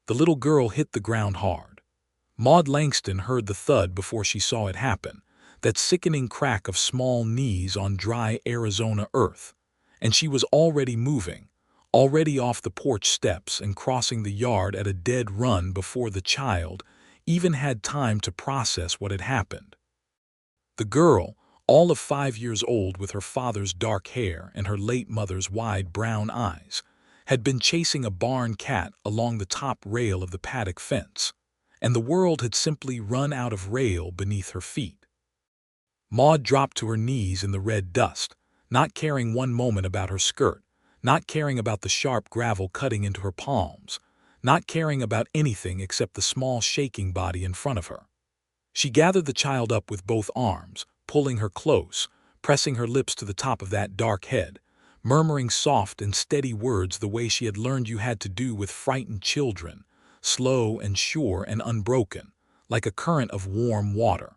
The little girl hit the ground hard. Maude Langston heard the thud before she saw it happen, that sickening crack of small knees on dry Arizona earth, and she was already moving, already off the porch steps and crossing the yard at a dead run before the child even had time to process what had happened. The girl, all of 5 years old with her father's dark hair and her late mother's wide brown eyes, had been chasing a barn cat along the top rail of the paddock fence, and the world had simply run out of rail beneath her feet. Maude dropped to her knees in the red dust, not caring one moment about her skirt, not caring about the sharp gravel cutting into her palms, not caring about anything except the small shaking body in front of her. She gathered the child up with both arms, pulling her close, pressing her lips to the top of that dark head, murmuring soft and steady words the way she had learned you had to do with frightened children, slow and sure and unbroken, like a current of warm water.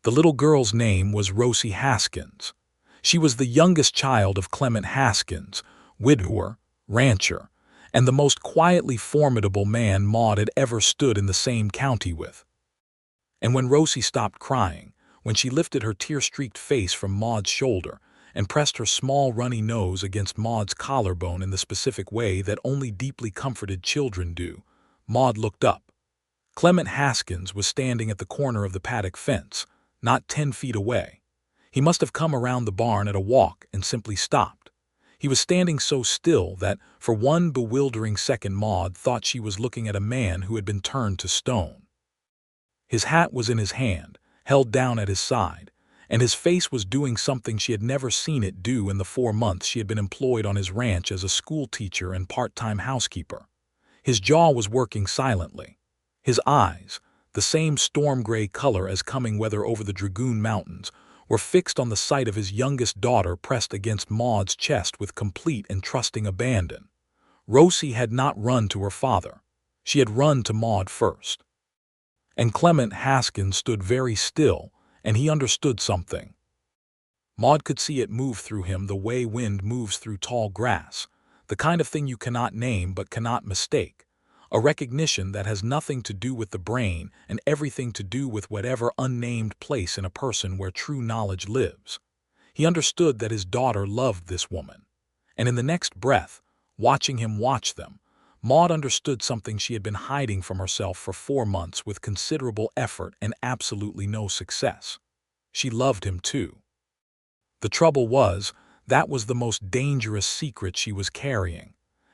The little girl's name was Rosie Haskins. She was the youngest child of Clement Haskins, widower, rancher, and the most quietly formidable man Maude had ever stood in the same county with. And when Rosie stopped crying, when she lifted her tear-streaked face from Maude's shoulder and pressed her small runny nose against Maude's collarbone in the specific way that only deeply comforted children do, Maude looked up. Clement Haskins was standing at the corner of the paddock fence, not 10 feet away. He must have come around the barn at a walk and simply stopped. He was standing so still that, for one bewildering second, Maude thought she was looking at a man who had been turned to stone. His hat was in his hand, held down at his side, and his face was doing something she had never seen it do in the 4 months she had been employed on his ranch as a schoolteacher and part-time housekeeper. His jaw was working silently. His eyes, the same storm-gray color as coming weather over the Dragoon Mountains, were fixed on the sight of his youngest daughter pressed against Maude's chest with complete and trusting abandon. Rosie had not run to her father. She had run to Maude first. And Clement Haskins stood very still, and he understood something. Maude could see it move through him the way wind moves through tall grass, the kind of thing you cannot name but cannot mistake, a recognition that has nothing to do with the brain and everything to do with whatever unnamed place in a person where true knowledge lives. He understood that his daughter loved this woman, and in the next breath, watching him watch them, Maude understood something she had been hiding from herself for 4 months with considerable effort and absolutely no success. She loved him too. The trouble was, that was the most dangerous secret she was carrying,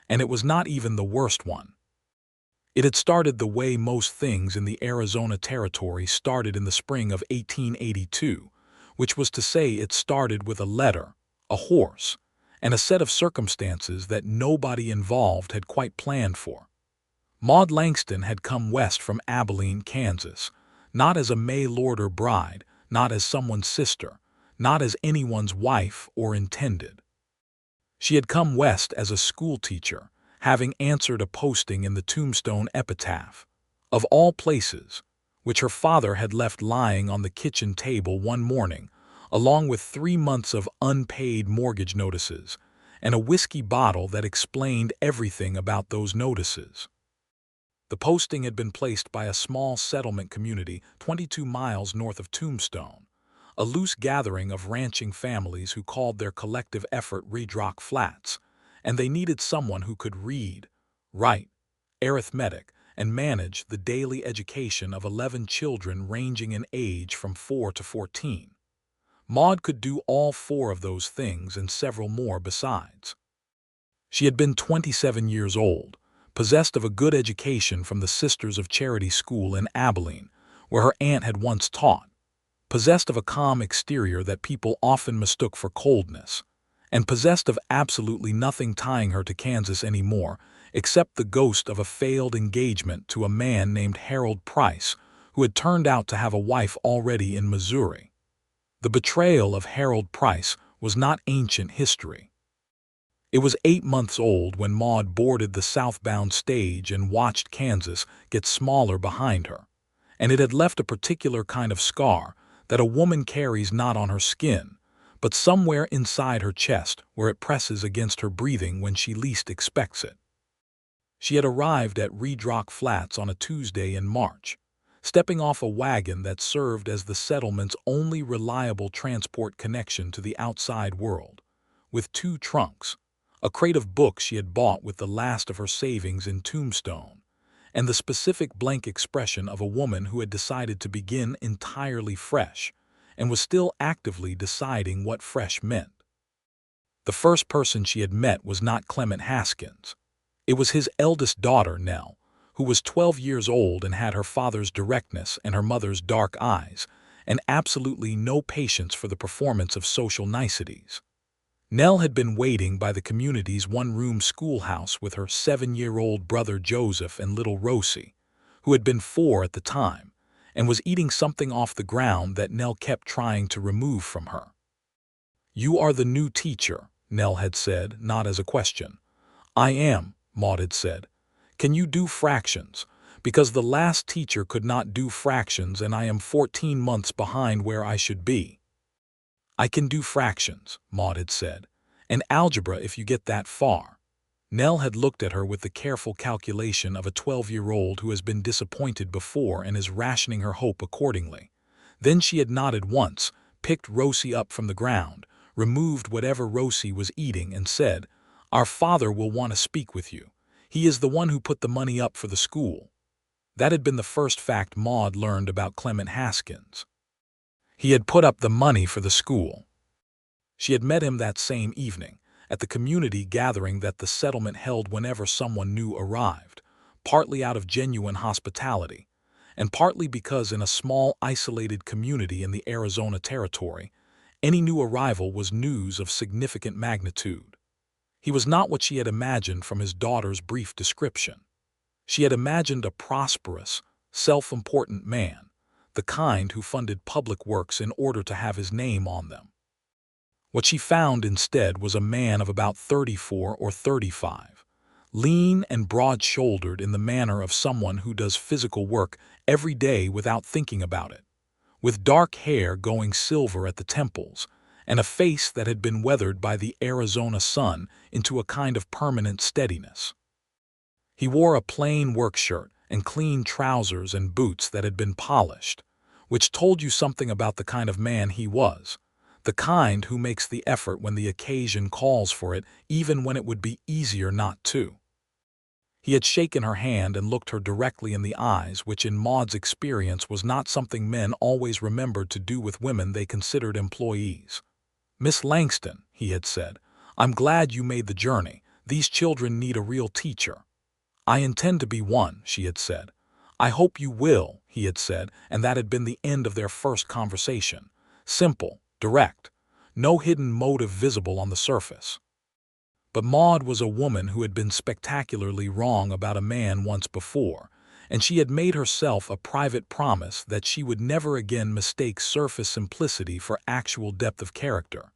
and it was not even the worst one. It had started the way most things in the Arizona Territory started in the spring of 1882, which was to say it started with a letter, a horse, and a set of circumstances that nobody involved had quite planned for. Maude Langston had come west from Abilene, Kansas, not as a mail-order bride, not as someone's sister, not as anyone's wife or intended. She had come west as a schoolteacher, having answered a posting in the Tombstone epitaph, of all places, which her father had left lying on the kitchen table one morning, along with 3 months of unpaid mortgage notices, and a whiskey bottle that explained everything about those notices. The posting had been placed by a small settlement community 22 miles north of Tombstone, a loose gathering of ranching families who called their collective effort Red Rock Flats, and they needed someone who could read, write, arithmetic, and manage the daily education of 11 children ranging in age from 4 to 14. Maude could do all 4 of those things and several more besides. She had been 27 years old, possessed of a good education from the Sisters of Charity School in Abilene, where her aunt had once taught, possessed of a calm exterior that people often mistook for coldness, and possessed of absolutely nothing tying her to Kansas anymore except the ghost of a failed engagement to a man named Harold Price, who had turned out to have a wife already in Missouri. The betrayal of Harold Price was not ancient history. It was 8 months old when Maude boarded the southbound stage and watched Kansas get smaller behind her, and it had left a particular kind of scar that a woman carries not on her skin, but somewhere inside her chest where it presses against her breathing when she least expects it. She had arrived at Redrock Flats on a Tuesday in March, stepping off a wagon that served as the settlement's only reliable transport connection to the outside world, with 2 trunks, a crate of books she had bought with the last of her savings in Tombstone, and the specific blank expression of a woman who had decided to begin entirely fresh and was still actively deciding what fresh meant. The first person she had met was not Clement Haskins. It was his eldest daughter, Nell, who was 12 years old and had her father's directness and her mother's dark eyes, and absolutely no patience for the performance of social niceties. Nell had been waiting by the community's one-room schoolhouse with her 7-year-old brother Joseph and little Rosie, who had been 4 at the time, and was eating something off the ground that Nell kept trying to remove from her. "You are the new teacher," Nell had said, not as a question. "I am," Maude had said. "Can you do fractions? Because the last teacher could not do fractions and I am 14 months behind where I should be." "I can do fractions," Maude had said, "and algebra if you get that far." Nell had looked at her with the careful calculation of a 12-year-old who has been disappointed before and is rationing her hope accordingly. Then she had nodded once, picked Rosie up from the ground, removed whatever Rosie was eating, and said, "Our father will want to speak with you. He is the one who put the money up for the school." That had been the first fact Maude learned about Clement Haskins. He had put up the money for the school. She had met him that same evening, at the community gathering that the settlement held whenever someone new arrived, partly out of genuine hospitality, and partly because in a small isolated community in the Arizona Territory, any new arrival was news of significant magnitude. He was not what she had imagined from his daughter's brief description. She had imagined a prosperous, self-important man, the kind who funded public works in order to have his name on them. What she found instead was a man of about 34 or 35, lean and broad-shouldered in the manner of someone who does physical work every day without thinking about it, with dark hair going silver at the temples, and a face that had been weathered by the Arizona sun into a kind of permanent steadiness. He wore a plain work shirt and clean trousers and boots that had been polished, which told you something about the kind of man he was, the kind who makes the effort when the occasion calls for it, even when it would be easier not to. He had shaken her hand and looked her directly in the eyes, which in Maude's experience was not something men always remembered to do with women they considered employees. "Miss Langston," he had said, "I'm glad you made the journey. These children need a real teacher." "I intend to be one," she had said. "I hope you will," he had said, and that had been the end of their first conversation. Simple, direct, no hidden motive visible on the surface. But Maude was a woman who had been spectacularly wrong about a man once before, and she had made herself a private promise that she would never again mistake surface simplicity for actual depth of character.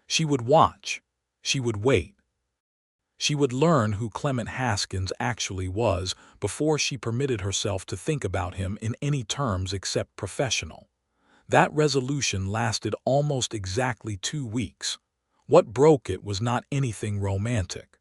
She would watch. She would wait. She would learn who Clement Haskins actually was before she permitted herself to think about him in any terms except professional. That resolution lasted almost exactly 2 weeks. What broke it was not anything romantic.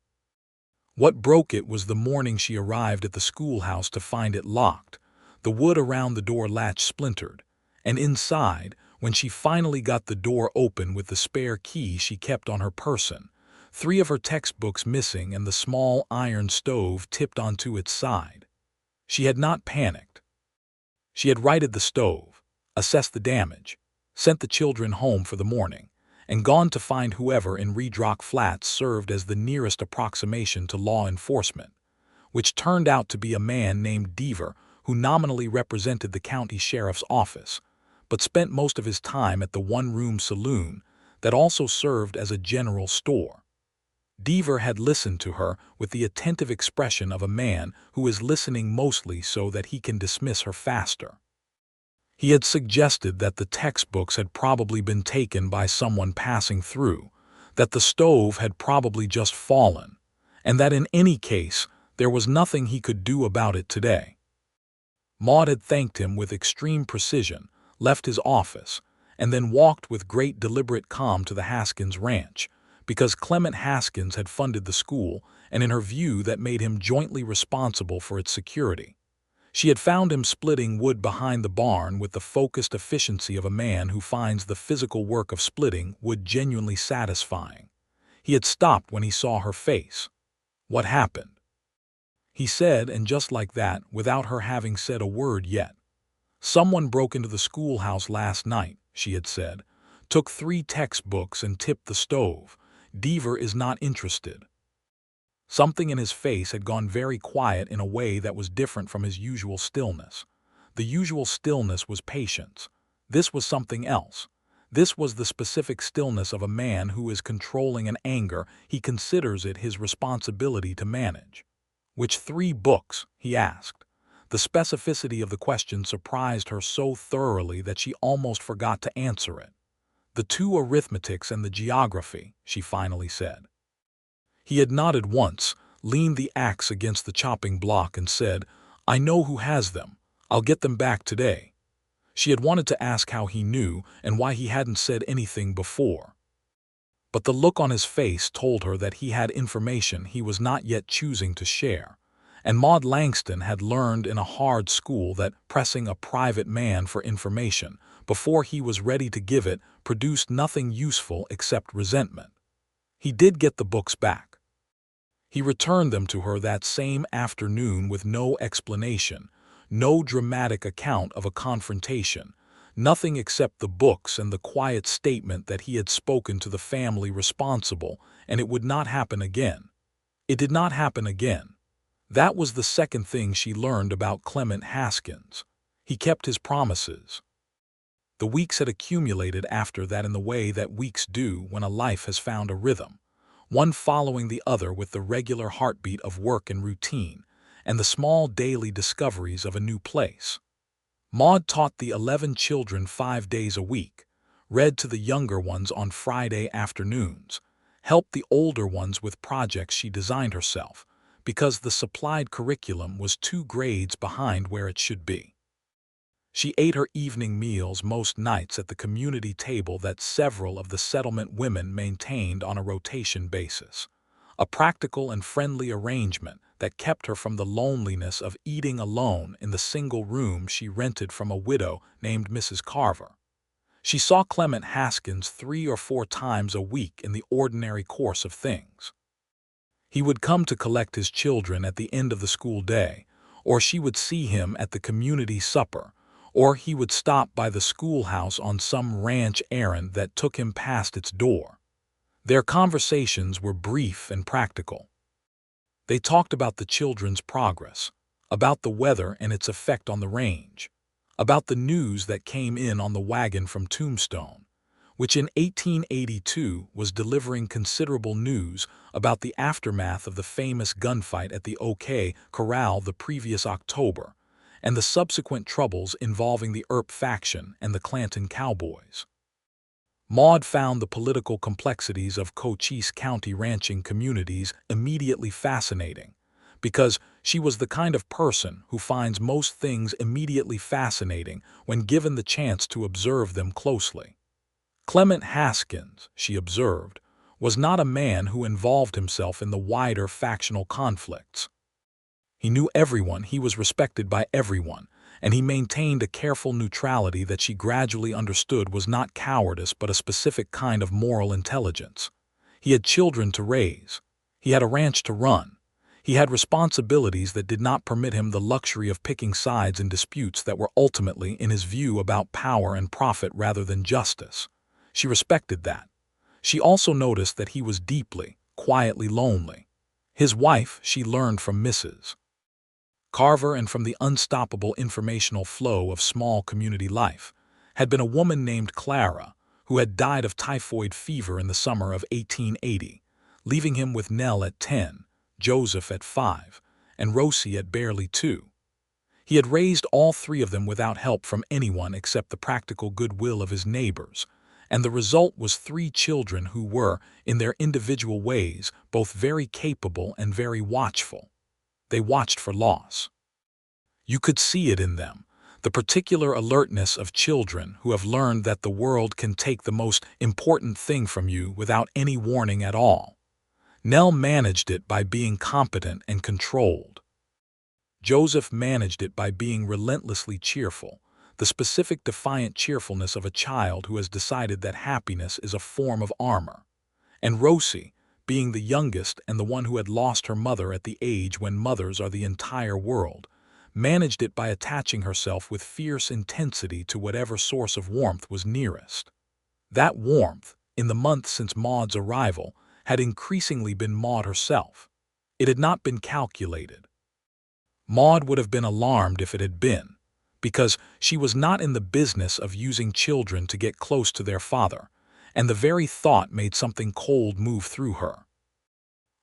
What broke it was the morning she arrived at the schoolhouse to find it locked, the wood around the door latch splintered, and inside, when she finally got the door open with the spare key she kept on her person, 3 of her textbooks missing and the small iron stove tipped onto its side. She had not panicked. She had righted the stove, assessed the damage, sent the children home for the morning, and gone to find whoever in Redrock Flats served as the nearest approximation to law enforcement, which turned out to be a man named Deaver who nominally represented the county sheriff's office, but spent most of his time at the one-room saloon that also served as a general store. Deaver had listened to her with the attentive expression of a man who is listening mostly so that he can dismiss her faster. He had suggested that the textbooks had probably been taken by someone passing through, that the stove had probably just fallen, and that in any case there was nothing he could do about it today. Maude had thanked him with extreme precision, left his office, and then walked with great deliberate calm to the Haskins ranch, because Clement Haskins had funded the school, and in her view that made him jointly responsible for its security. She had found him splitting wood behind the barn with the focused efficiency of a man who finds the physical work of splitting wood genuinely satisfying. He had stopped when he saw her face. "What happened?" he said, and just like that, without her having said a word yet. "Someone broke into the schoolhouse last night," she had said, "took 3 textbooks and tipped the stove. Deaver is not interested." Something in his face had gone very quiet in a way that was different from his usual stillness. The usual stillness was patience. This was something else. This was the specific stillness of a man who is controlling an anger he considers it his responsibility to manage. "Which 3 books?" he asked. The specificity of the question surprised her so thoroughly that she almost forgot to answer it. "The 2 arithmetics and the geography," she finally said. He had nodded once, leaned the axe against the chopping block, and said, "I know who has them. I'll get them back today." She had wanted to ask how he knew and why he hadn't said anything before. But the look on his face told her that he had information he was not yet choosing to share. And Maude Langston had learned in a hard school that pressing a private man for information before he was ready to give it produced nothing useful except resentment. He did get the books back. He returned them to her that same afternoon with no explanation, no dramatic account of a confrontation, nothing except the books and the quiet statement that he had spoken to the family responsible, and it would not happen again. It did not happen again. That was the second thing she learned about Clement Haskins. He kept his promises. The weeks had accumulated after that in the way that weeks do when a life has found a rhythm, one following the other with the regular heartbeat of work and routine, and the small daily discoveries of a new place. Maude taught the 11 children 5 days a week, read to the younger ones on Friday afternoons, helped the older ones with projects she designed herself, because the supplied curriculum was 2 grades behind where it should be. She ate her evening meals most nights at the community table that several of the settlement women maintained on a rotation basis, a practical and friendly arrangement that kept her from the loneliness of eating alone in the single room she rented from a widow named Mrs. Carver. She saw Clement Haskins 3 or 4 times a week in the ordinary course of things. He would come to collect his children at the end of the school day, or she would see him at the community supper, or he would stop by the schoolhouse on some ranch errand that took him past its door. Their conversations were brief and practical. They talked about the children's progress, about the weather and its effect on the range, about the news that came in on the wagon from Tombstone, which in 1882 was delivering considerable news about the aftermath of the famous gunfight at the OK Corral the previous October, and the subsequent troubles involving the Earp faction and the Clanton Cowboys. Maude found the political complexities of Cochise County ranching communities immediately fascinating, because she was the kind of person who finds most things immediately fascinating when given the chance to observe them closely. Clement Haskins, she observed, was not a man who involved himself in the wider factional conflicts. He knew everyone, he was respected by everyone, and he maintained a careful neutrality that she gradually understood was not cowardice but a specific kind of moral intelligence. He had children to raise. He had a ranch to run. He had responsibilities that did not permit him the luxury of picking sides in disputes that were ultimately, in his view, about power and profit rather than justice. She respected that. She also noticed that he was deeply, quietly lonely. His wife, she learned from Mrs. Carver and from the unstoppable informational flow of small community life, had been a woman named Clara, who had died of typhoid fever in the summer of 1880, leaving him with Nell at 10, Joseph at 5, and Rosie at barely 2. He had raised all 3 of them without help from anyone except the practical goodwill of his neighbors, and the result was 3 children who were, in their individual ways, both very capable and very watchful. They watched for loss. You could see it in them, the particular alertness of children who have learned that the world can take the most important thing from you without any warning at all. Nell managed it by being competent and controlled. Joseph managed it by being relentlessly cheerful, the specific defiant cheerfulness of a child who has decided that happiness is a form of armor. And Rosie, being the youngest and the one who had lost her mother at the age when mothers are the entire world, managed it by attaching herself with fierce intensity to whatever source of warmth was nearest. That warmth, in the months since Maude's arrival, had increasingly been Maude herself. It had not been calculated. Maude would have been alarmed if it had been, because she was not in the business of using children to get close to their father, and the very thought made something cold move through her.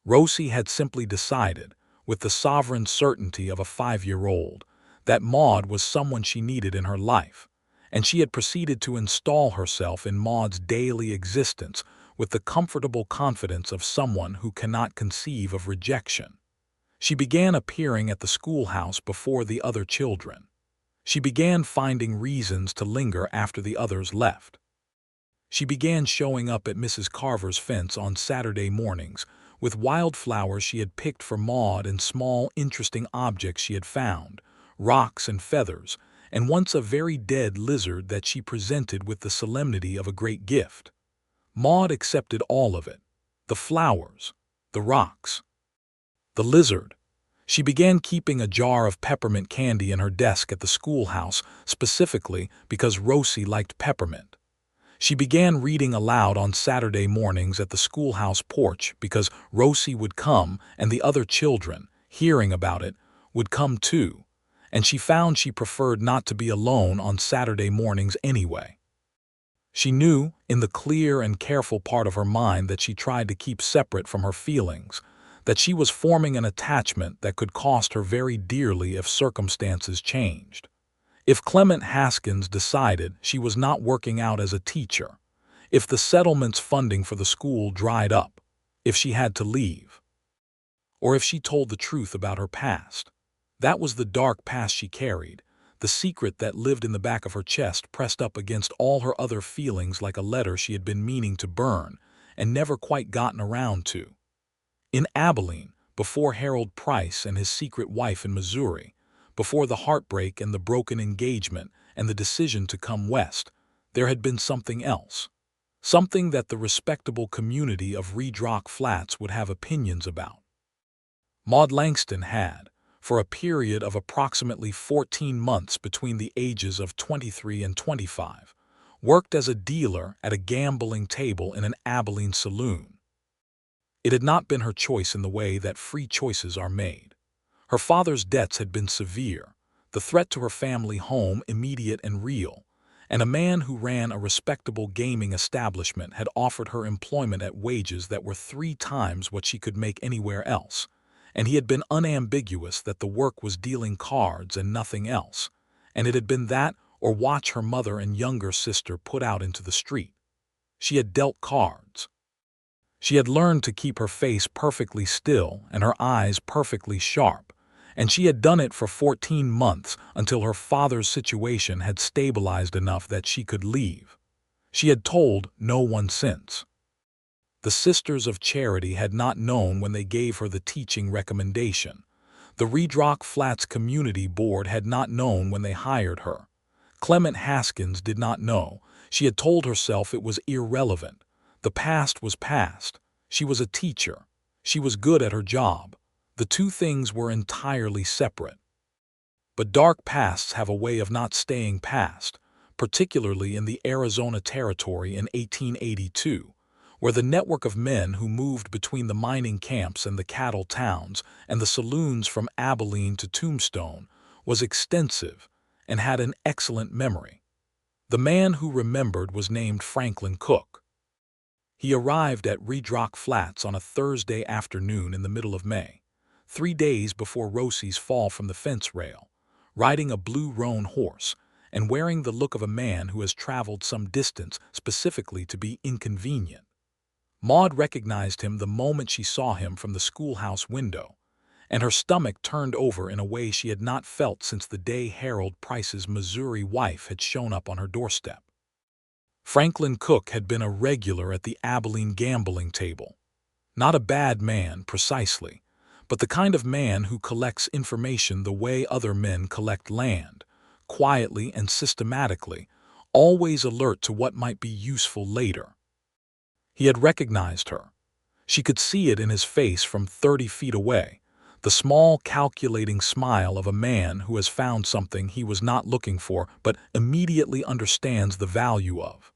Rosie had simply decided, with the sovereign certainty of a 5-year-old, that Maude was someone she needed in her life, and she had proceeded to install herself in Maude's daily existence with the comfortable confidence of someone who cannot conceive of rejection. She began appearing at the schoolhouse before the other children. She began finding reasons to linger after the others left. She began showing up at Mrs. Carver's fence on Saturday mornings with wildflowers she had picked for Maude and small, interesting objects she had found, rocks and feathers, and once a very dead lizard that she presented with the solemnity of a great gift. Maude accepted all of it: the flowers, the rocks, the lizard. She began keeping a jar of peppermint candy in her desk at the schoolhouse, specifically because Rosie liked peppermint. She began reading aloud on Saturday mornings at the schoolhouse porch because Rosie would come and the other children, hearing about it, would come too, and she found she preferred not to be alone on Saturday mornings anyway. She knew, in the clear and careful part of her mind that she tried to keep separate from her feelings, that she was forming an attachment that could cost her very dearly if circumstances changed. If Clement Haskins decided she was not working out as a teacher, if the settlement's funding for the school dried up, if she had to leave, or if she told the truth about her past. That was the dark past she carried, the secret that lived in the back of her chest pressed up against all her other feelings like a letter she had been meaning to burn and never quite gotten around to. In Abilene, before Harold Price and his secret wife in Missouri, before the heartbreak and the broken engagement and the decision to come west, there had been something else. Something that the respectable community of Red Rock Flats would have opinions about. Maude Langston had, for a period of approximately 14 months between the ages of 23 and 25, worked as a dealer at a gambling table in an Abilene saloon. It had not been her choice in the way that free choices are made. Her father's debts had been severe, the threat to her family home immediate and real, and a man who ran a respectable gaming establishment had offered her employment at wages that were 3 times what she could make anywhere else, and he had been unambiguous that the work was dealing cards and nothing else, and it had been that or watch her mother and younger sister put out into the street. She had dealt cards. She had learned to keep her face perfectly still and her eyes perfectly sharp, and she had done it for 14 months until her father's situation had stabilized enough that she could leave. She had told no one since. The Sisters of Charity had not known when they gave her the teaching recommendation. The Red Rock Flats Community Board had not known when they hired her. Clement Haskins did not know. She had told herself it was irrelevant. The past was past. She was a teacher. She was good at her job. The two things were entirely separate. But dark pasts have a way of not staying past, particularly in the Arizona Territory in 1882, where the network of men who moved between the mining camps and the cattle towns and the saloons from Abilene to Tombstone was extensive and had an excellent memory. The man who remembered was named Franklin Cook. He arrived at Red Rock Flats on a Thursday afternoon in the middle of May, 3 days before Rosie's fall from the fence rail, riding a blue roan horse and wearing the look of a man who has traveled some distance specifically to be inconvenient. Maude recognized him the moment she saw him from the schoolhouse window, and her stomach turned over in a way she had not felt since the day Harold Price's Missouri wife had shown up on her doorstep. Franklin Cook had been a regular at the Abilene gambling table. Not a bad man, precisely, but the kind of man who collects information the way other men collect land, quietly and systematically, always alert to what might be useful later. He had recognized her. She could see it in his face from 30 feet away, the small, calculating smile of a man who has found something he was not looking for but immediately understands the value of.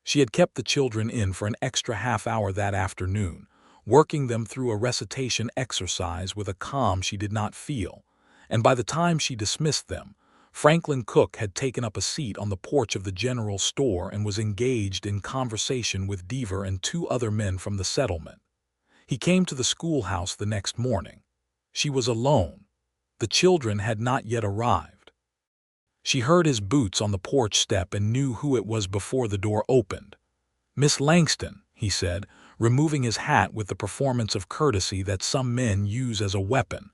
She had kept the children in for an extra half-hour that afternoon, working them through a recitation exercise with a calm she did not feel, and by the time she dismissed them, Franklin Cook had taken up a seat on the porch of the general store and was engaged in conversation with Deaver and 2 other men from the settlement. He came to the schoolhouse the next morning. She was alone. The children had not yet arrived. She heard his boots on the porch step and knew who it was before the door opened. "Miss Langston," he said, removing his hat with the performance of courtesy that some men use as a weapon.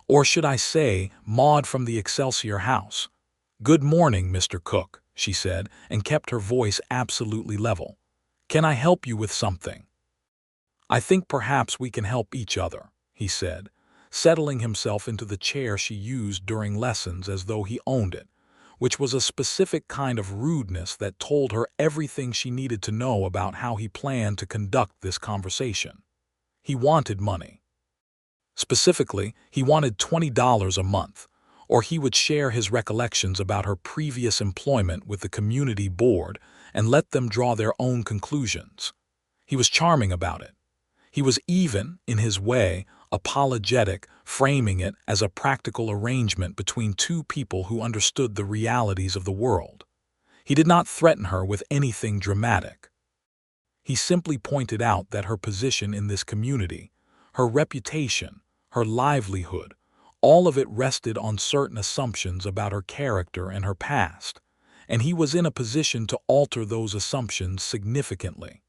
"Or should I say, Maude from the Excelsior House." "Good morning, Mr. Cook," she said, and kept her voice absolutely level. "Can I help you with something?" "I think perhaps we can help each other," he said, settling himself into the chair she used during lessons as though he owned it, which was a specific kind of rudeness that told her everything she needed to know about how he planned to conduct this conversation. He wanted money. Specifically, he wanted $20 a month, or he would share his recollections about her previous employment with the community board and let them draw their own conclusions. He was charming about it. He was even, in his way, apologetic, framing it as a practical arrangement between 2 people who understood the realities of the world. He did not threaten her with anything dramatic. He simply pointed out that her position in this community, her reputation, her livelihood, all of it rested on certain assumptions about her character and her past, and he was in a position to alter those assumptions significantly.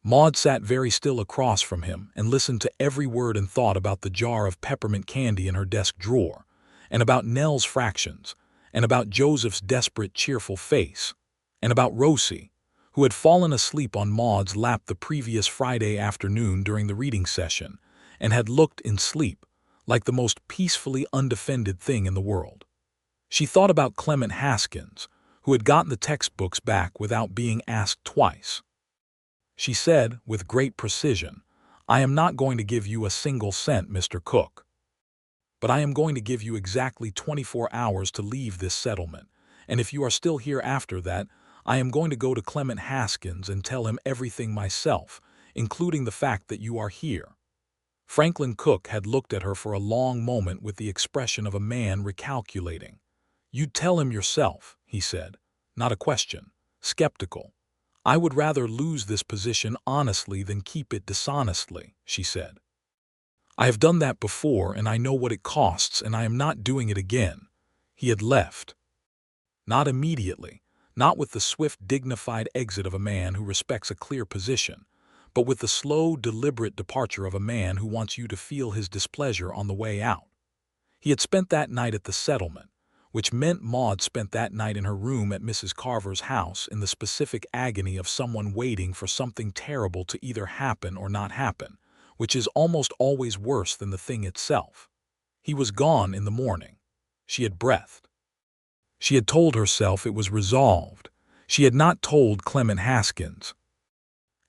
Maude sat very still across from him and listened to every word and thought about the jar of peppermint candy in her desk drawer, and about Nell's fractions, and about Joseph's desperate, cheerful face, and about Rosie, who had fallen asleep on Maude's lap the previous Friday afternoon during the reading session, and had looked in sleep like the most peacefully undefended thing in the world. She thought about Clement Haskins, who had gotten the textbooks back without being asked twice. She said, with great precision, "I am not going to give you a single cent, Mr. Cook. But I am going to give you exactly 24 hours to leave this settlement, and if you are still here after that, I am going to go to Clement Haskins and tell him everything myself, including the fact that you are here." Franklin Cook had looked at her for a long moment with the expression of a man recalculating. "You'd tell him yourself," he said, not a question, skeptical. "I would rather lose this position honestly than keep it dishonestly," she said. "I have done that before and I know what it costs and I am not doing it again." He had left. Not immediately, not with the swift, dignified exit of a man who respects a clear position, but with the slow, deliberate departure of a man who wants you to feel his displeasure on the way out. He had spent that night at the settlement, which meant Maude spent that night in her room at Mrs. Carver's house in the specific agony of someone waiting for something terrible to either happen or not happen, which is almost always worse than the thing itself. He was gone in the morning. She had breathed. She had told herself it was resolved. She had not told Clement Haskins.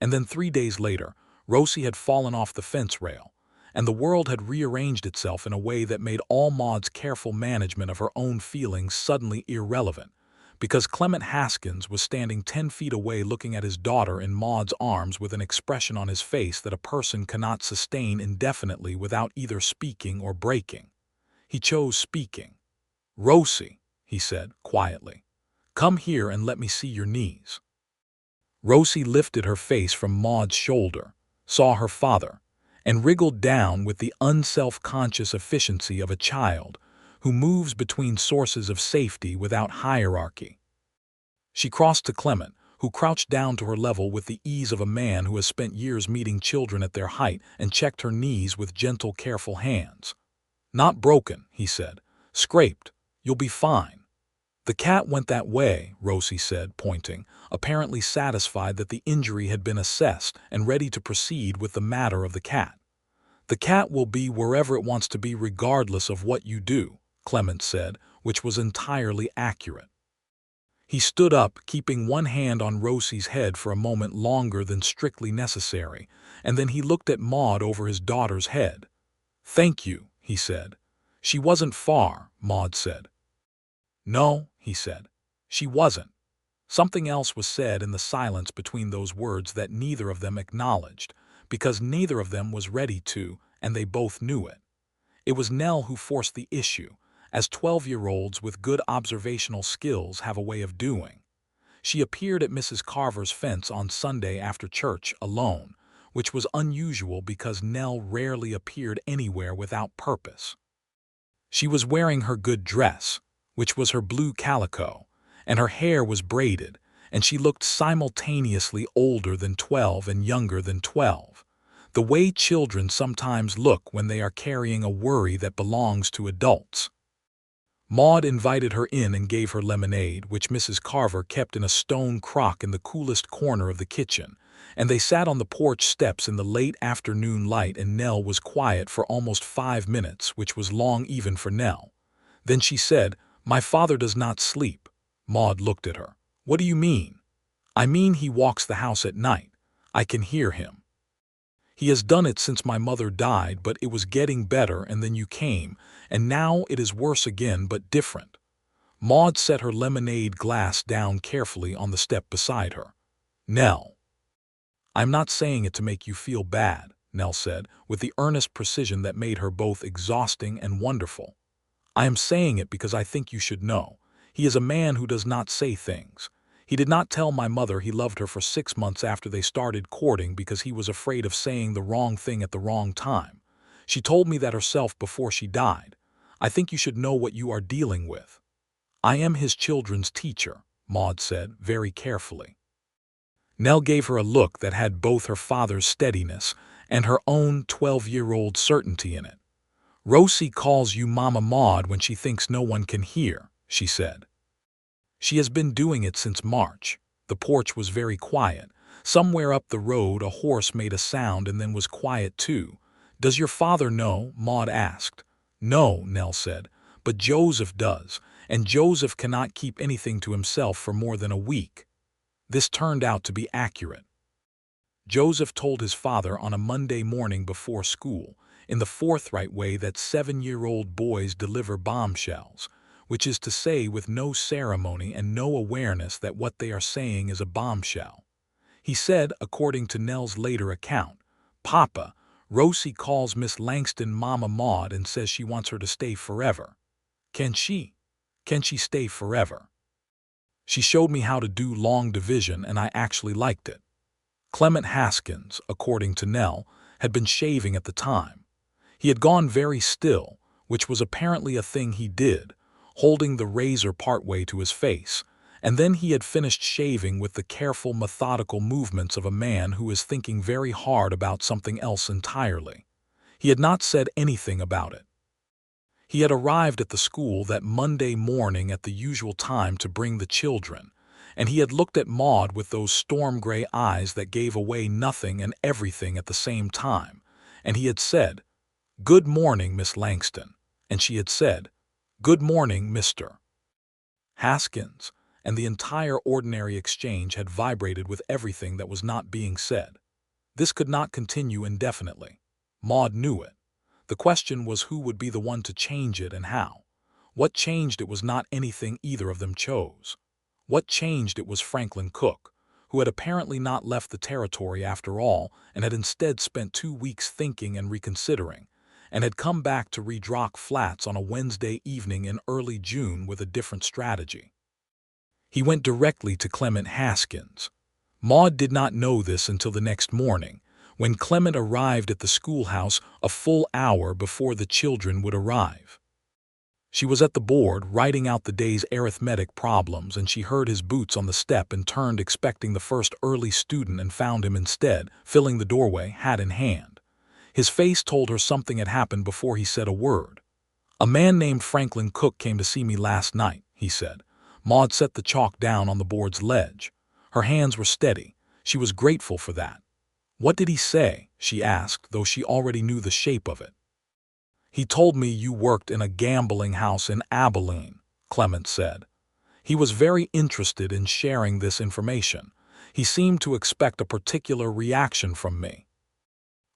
And then 3 days later, Rosie had fallen off the fence rail, and the world had rearranged itself in a way that made all Maude's careful management of her own feelings suddenly irrelevant, because Clement Haskins was standing 10 feet away looking at his daughter in Maude's arms with an expression on his face that a person cannot sustain indefinitely without either speaking or breaking. He chose speaking. "Rosie," he said quietly, "come here and let me see your knees." Rosie lifted her face from Maude's shoulder, saw her father, and wriggled down with the unself-conscious efficiency of a child who moves between sources of safety without hierarchy. She crossed to Clement, who crouched down to her level with the ease of a man who has spent years meeting children at their height, and checked her knees with gentle, careful hands. "Not broken," he said. "Scraped. You'll be fine." "The cat went that way," Rosie said, pointing, apparently satisfied that the injury had been assessed and ready to proceed with the matter of the cat. "The cat will be wherever it wants to be regardless of what you do," Clement said, which was entirely accurate. He stood up, keeping one hand on Rosie's head for a moment longer than strictly necessary, and then he looked at Maude over his daughter's head. "Thank you," he said. "She wasn't far," Maude said. "No," he said. "She wasn't." Something else was said in the silence between those words that neither of them acknowledged, because neither of them was ready to, and they both knew it. It was Nell who forced the issue, as 12-year-olds with good observational skills have a way of doing. She appeared at Mrs. Carver's fence on Sunday after church alone, which was unusual because Nell rarely appeared anywhere without purpose. She was wearing her good dress, which was her blue calico, and her hair was braided, and she looked simultaneously older than 12 and younger than 12, the way children sometimes look when they are carrying a worry that belongs to adults. Maude invited her in and gave her lemonade, which Mrs. Carver kept in a stone crock in the coolest corner of the kitchen, and they sat on the porch steps in the late afternoon light, and Nell was quiet for almost 5 minutes, which was long even for Nell. Then she said, "My father does not sleep." Maude looked at her. "What do you mean?" "I mean he walks the house at night. I can hear him. He has done it since my mother died, but it was getting better, and then you came, and now it is worse again, but different." Maude set her lemonade glass down carefully on the step beside her. "Nell." "I'm not saying it to make you feel bad," Nell said, with the earnest precision that made her both exhausting and wonderful. "I am saying it because I think you should know. He is a man who does not say things. He did not tell my mother he loved her for 6 months after they started courting because he was afraid of saying the wrong thing at the wrong time. She told me that herself before she died. I think you should know what you are dealing with." "I am his children's teacher," Maude said, very carefully. Nell gave her a look that had both her father's steadiness and her own 12-year-old certainty in it. "Rosie calls you Mama Maude when she thinks no one can hear," she said. "She has been doing it since March." The porch was very quiet. Somewhere up the road a horse made a sound and then was quiet too. "Does your father know?" Maude asked. "No," Nell said, "but Joseph does, and Joseph cannot keep anything to himself for more than a week." This turned out to be accurate. Joseph told his father on a Monday morning before school, in the forthright way that 7-year-old boys deliver bombshells, which is to say with no ceremony and no awareness that what they are saying is a bombshell. He said, according to Nell's later account, "Papa, Rosie calls Miss Langston Mama Maude and says she wants her to stay forever. Can she? Can she stay forever? She showed me how to do long division and I actually liked it." Clement Haskins, according to Nell, had been shaving at the time. He had gone very still, which was apparently a thing he did, holding the razor partway to his face, and then he had finished shaving with the careful, methodical movements of a man who is thinking very hard about something else entirely. He had not said anything about it. He had arrived at the school that Monday morning at the usual time to bring the children, and he had looked at Maude with those storm-gray eyes that gave away nothing and everything at the same time, and he had said, "Good morning, Miss Langston," and she had said, "Good morning, Mr. Haskins," and the entire ordinary exchange had vibrated with everything that was not being said. This could not continue indefinitely. Maude knew it. The question was who would be the one to change it and how. What changed it was not anything either of them chose. What changed it was Franklin Cook, who had apparently not left the territory after all and had instead spent 2 weeks thinking and reconsidering, and had come back to Redrock Flats on a Wednesday evening in early June with a different strategy. He went directly to Clement Haskins. Maude did not know this until the next morning, when Clement arrived at the schoolhouse a full hour before the children would arrive. She was at the board, writing out the day's arithmetic problems, and she heard his boots on the step and turned expecting the first early student and found him instead, filling the doorway, hat in hand. His face told her something had happened before he said a word. "A man named Franklin Cook came to see me last night," he said. Maude set the chalk down on the board's ledge. Her hands were steady. She was grateful for that. "What did he say?" she asked, though she already knew the shape of it. "He told me you worked in a gambling house in Abilene," Clement said. He was very interested in sharing this information. He seemed to expect a particular reaction from me.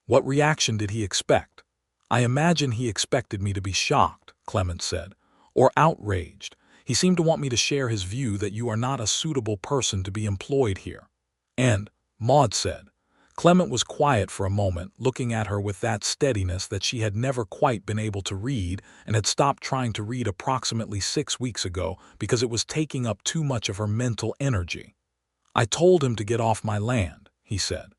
What reaction did he expect? "I imagine he expected me to be shocked," Clement said, "or outraged. He seemed to want me to share his view that you are not a suitable person to be employed here." "And," Maude said. Clement was quiet for a moment, looking at her with that steadiness that she had never quite been able to read and had stopped trying to read approximately 6 weeks ago because it was taking up too much of her mental energy. "I told him to get off my land," he said.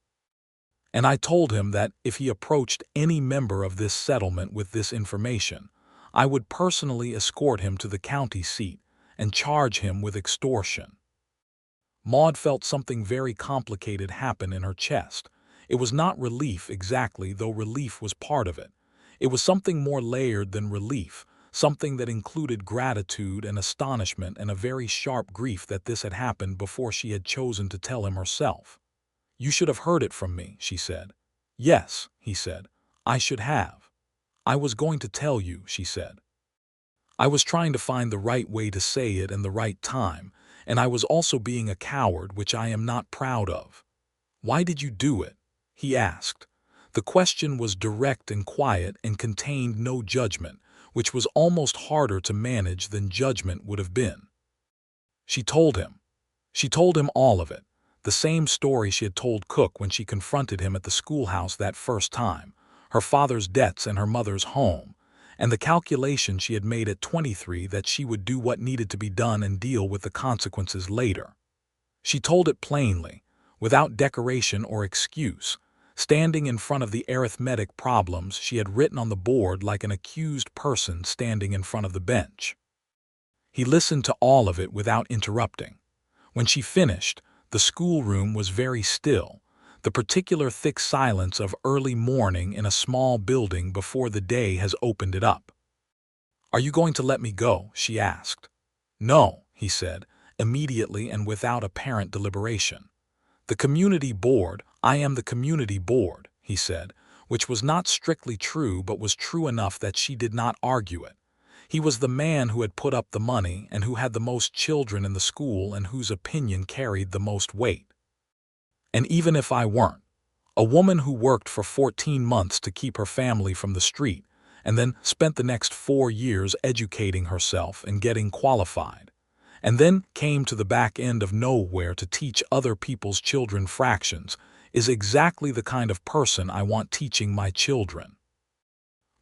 "And I told him that if he approached any member of this settlement with this information, I would personally escort him to the county seat and charge him with extortion." Maude felt something very complicated happen in her chest. It was not relief exactly, though relief was part of it. It was something more layered than relief, something that included gratitude and astonishment and a very sharp grief that this had happened before she had chosen to tell him herself. "You should have heard it from me," she said. "Yes," he said. "I should have. I was going to tell you," she said. "I was trying to find the right way to say it and the right time, and I was also being a coward, which I am not proud of." "Why did you do it?" he asked. The question was direct and quiet and contained no judgment, which was almost harder to manage than judgment would have been. She told him. She told him all of it, the same story she had told Cook when she confronted him at the schoolhouse that first time, her father's debts and her mother's home, and the calculation she had made at 23 that she would do what needed to be done and deal with the consequences later. She told it plainly, without decoration or excuse, standing in front of the arithmetic problems she had written on the board like an accused person standing in front of the bench. He listened to all of it without interrupting. When she finished, the schoolroom was very still, the particular thick silence of early morning in a small building before the day has opened it up. "Are you going to let me go?" she asked. "No," he said, immediately and without apparent deliberation. "The community board, I am the community board," he said, which was not strictly true but was true enough that she did not argue it. He was the man who had put up the money and who had the most children in the school and whose opinion carried the most weight. "And even if I weren't, a woman who worked for 14 months to keep her family from the street and then spent the next 4 years educating herself and getting qualified, and then came to the back end of nowhere to teach other people's children fractions, is exactly the kind of person I want teaching my children."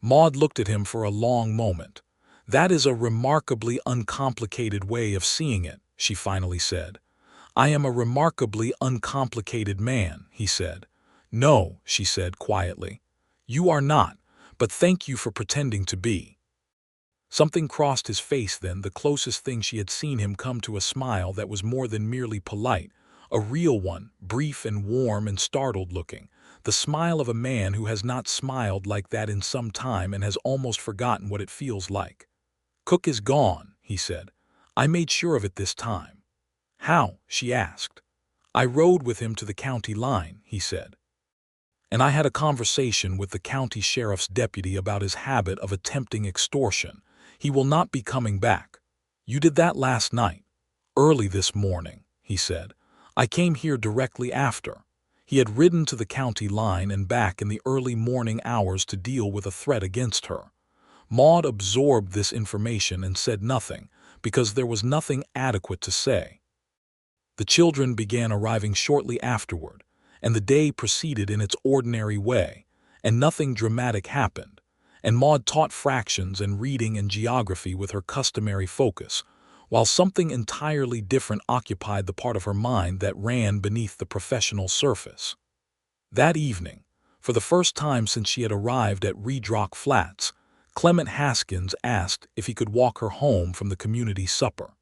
Maude looked at him for a long moment. "That is a remarkably uncomplicated way of seeing it," she finally said. "I am a remarkably uncomplicated man," he said. "No," she said quietly. "You are not, but thank you for pretending to be." Something crossed his face then, the closest thing she had seen him come to a smile that was more than merely polite, a real one, brief and warm and startled-looking, the smile of a man who has not smiled like that in some time and has almost forgotten what it feels like. "Cook is gone," he said. "I made sure of it this time." "How?" she asked. "I rode with him to the county line," he said. "And I had a conversation with the county sheriff's deputy about his habit of attempting extortion. He will not be coming back." "You did that last night?" "Early this morning," he said. "I came here directly after." He had ridden to the county line and back in the early morning hours to deal with a threat against her. Maude absorbed this information and said nothing, because there was nothing adequate to say. The children began arriving shortly afterward, and the day proceeded in its ordinary way, and nothing dramatic happened, and Maude taught fractions and reading and geography with her customary focus, while something entirely different occupied the part of her mind that ran beneath the professional surface. That evening, for the first time since she had arrived at Redrock Flats, Clement Haskins asked if he could walk her home from the community supper.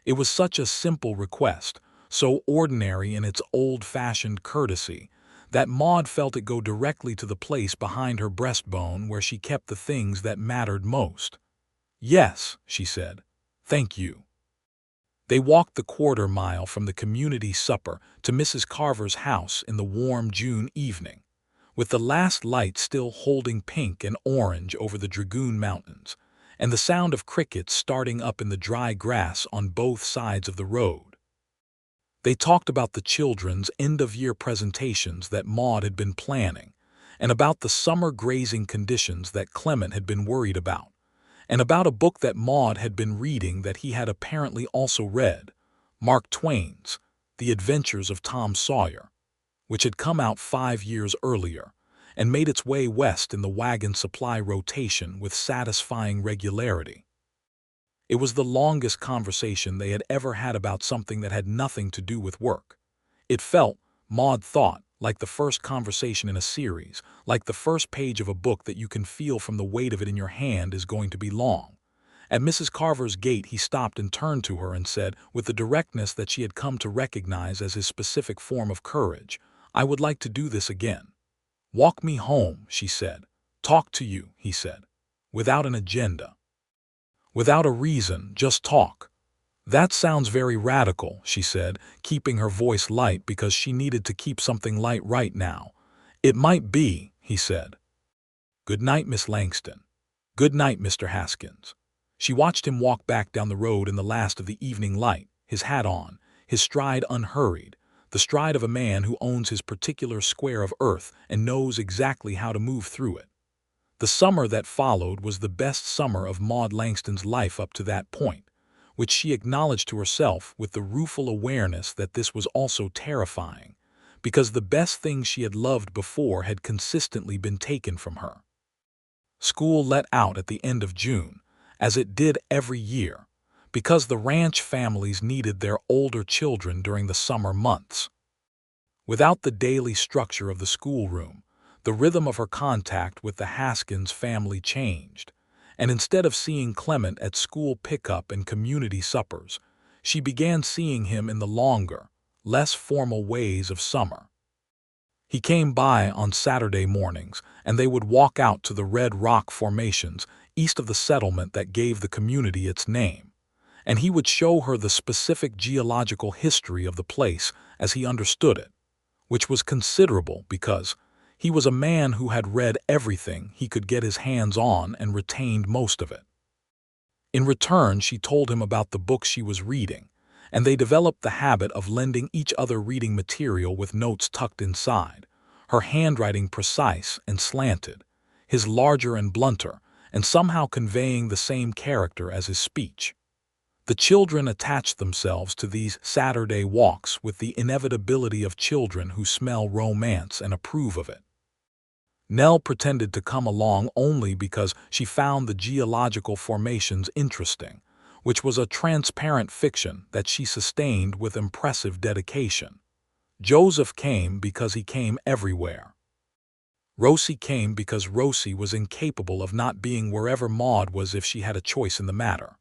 It was such a simple request, so ordinary in its old-fashioned courtesy, that Maude felt it go directly to the place behind her breastbone where she kept the things that mattered most. "Yes," she said. "Thank you." They walked the quarter-mile from the community supper to Mrs. Carver's house in the warm June evening, with the last light still holding pink and orange over the Dragoon Mountains, and the sound of crickets starting up in the dry grass on both sides of the road. They talked about the children's end-of-year presentations that Maude had been planning, and about the summer grazing conditions that Clement had been worried about, and about a book that Maude had been reading that he had apparently also read, Mark Twain's The Adventures of Tom Sawyer, which had come out 5 years earlier, and made its way west in the wagon supply rotation with satisfying regularity. It was the longest conversation they had ever had about something that had nothing to do with work. It felt, Maude thought, like the first conversation in a series, like the first page of a book that you can feel from the weight of it in your hand is going to be long. At Mrs. Carver's gate he stopped and turned to her and said, with the directness that she had come to recognize as his specific form of courage, "I would like to do this again." "Walk me home," she said. "Talk to you," he said. "Without an agenda. Without a reason, just talk." "That sounds very radical," she said, keeping her voice light because she needed to keep something light right now. "It might be," he said. "Good night, Miss Langston." "Good night, Mr. Haskins." She watched him walk back down the road in the last of the evening light, his hat on, his stride unhurried, the stride of a man who owns his particular square of earth and knows exactly how to move through it. The summer that followed was the best summer of Maude Langston's life up to that point, which she acknowledged to herself with the rueful awareness that this was also terrifying, because the best things she had loved before had consistently been taken from her. School let out at the end of June, as it did every year, because the ranch families needed their older children during the summer months. Without the daily structure of the schoolroom, the rhythm of her contact with the Haskins family changed, and instead of seeing Clement at school pickup and community suppers, she began seeing him in the longer, less formal ways of summer. He came by on Saturday mornings, and they would walk out to the red rock formations east of the settlement that gave the community its name, and he would show her the specific geological history of the place as he understood it, which was considerable because he was a man who had read everything he could get his hands on and retained most of it. In return, she told him about the books she was reading, and they developed the habit of lending each other reading material with notes tucked inside, her handwriting precise and slanted, his larger and blunter, and somehow conveying the same character as his speech. The children attached themselves to these Saturday walks with the inevitability of children who smell romance and approve of it. Nell pretended to come along only because she found the geological formations interesting, which was a transparent fiction that she sustained with impressive dedication. Joseph came because he came everywhere. Rosie came because Rosie was incapable of not being wherever Maude was if she had a choice in the matter.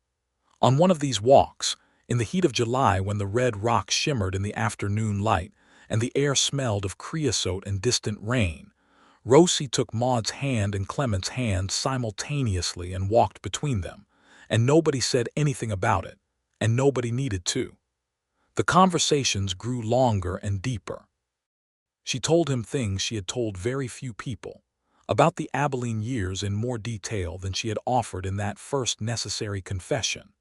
On one of these walks, in the heat of July when the red rocks shimmered in the afternoon light and the air smelled of creosote and distant rain, Rosie took Maude's hand and Clement's hand simultaneously and walked between them, and nobody said anything about it, and nobody needed to. The conversations grew longer and deeper. She told him things she had told very few people, about the Abilene years in more detail than she had offered in that first necessary confession,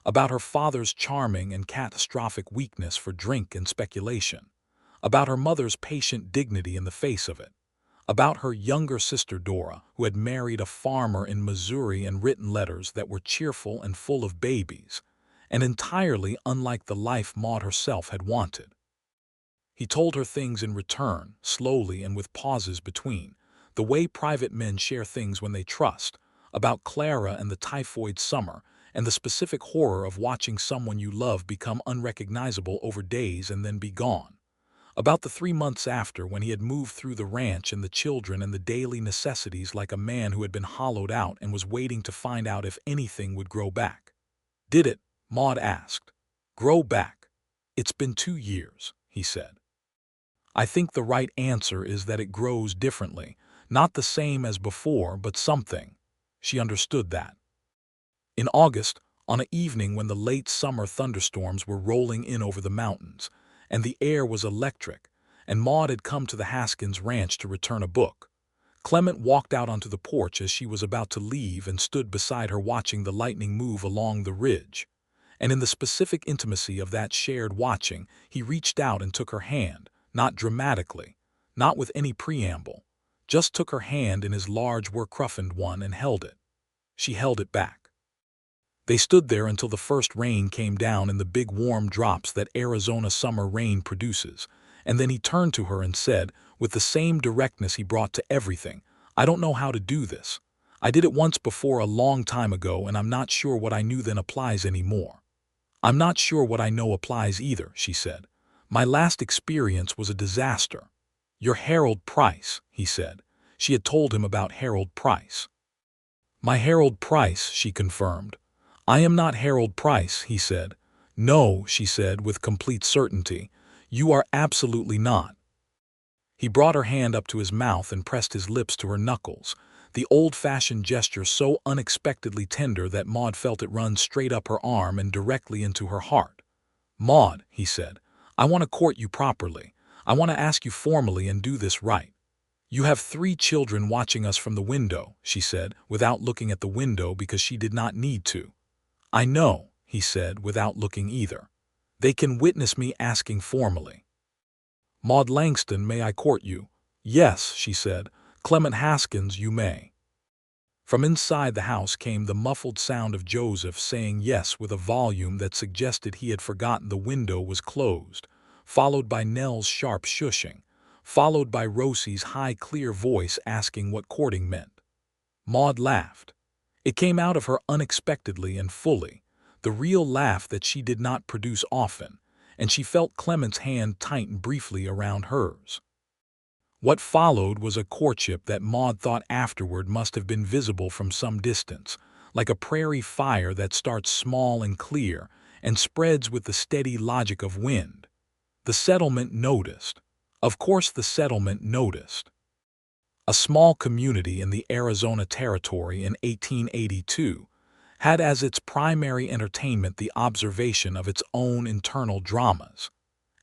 about her father's charming and catastrophic weakness for drink and speculation, about her mother's patient dignity in the face of it, about her younger sister Dora, who had married a farmer in Missouri and written letters that were cheerful and full of babies, and entirely unlike the life Maude herself had wanted. He told her things in return, slowly and with pauses between, the way private men share things when they trust, about Clara and the typhoid summer, and the specific horror of watching someone you love become unrecognizable over days and then be gone, About the 3 months after, when he had moved through the ranch and the children and the daily necessities like a man who had been hollowed out and was waiting to find out if anything would grow back. Did it? Maude asked. Grow back? It's been 2 years, he said. I think the right answer is that it grows differently, not the same as before, but something. She understood that. In August, on an evening when the late summer thunderstorms were rolling in over the mountains, and the air was electric, and Maude had come to the Haskins ranch to return a book, Clement walked out onto the porch as she was about to leave and stood beside her watching the lightning move along the ridge. And in the specific intimacy of that shared watching, he reached out and took her hand, not dramatically, not with any preamble, just took her hand in his large work-roughened one and held it. She held it back. They stood there until the first rain came down in the big warm drops that Arizona summer rain produces, and then he turned to her and said, with the same directness he brought to everything, I don't know how to do this. I did it once before a long time ago, and I'm not sure what I knew then applies anymore. I'm not sure what I know applies either, she said. My last experience was a disaster. You're Harold Price, he said. She had told him about Harold Price. My Harold Price, she confirmed. I am not Harold Price, he said. No, she said with complete certainty. You are absolutely not. He brought her hand up to his mouth and pressed his lips to her knuckles, the old-fashioned gesture so unexpectedly tender that Maude felt it run straight up her arm and directly into her heart. Maude, he said, I want to court you properly. I want to ask you formally and do this right. You have 3 children watching us from the window, she said, without looking at the window because she did not need to. I know, he said, without looking either. They can witness me asking formally. Maude Langston, may I court you? Yes, she said. Clement Haskins, you may. From inside the house came the muffled sound of Joseph saying yes with a volume that suggested he had forgotten the window was closed, followed by Nell's sharp shushing, followed by Rosie's high clear voice asking what courting meant. Maude laughed. It came out of her unexpectedly and fully, the real laugh that she did not produce often, and she felt Clement's hand tighten briefly around hers. What followed was a courtship that Maude thought afterward must have been visible from some distance, like a prairie fire that starts small and clear and spreads with the steady logic of wind. The settlement noticed. Of course the settlement noticed. A small community in the Arizona Territory in 1882 had as its primary entertainment the observation of its own internal dramas,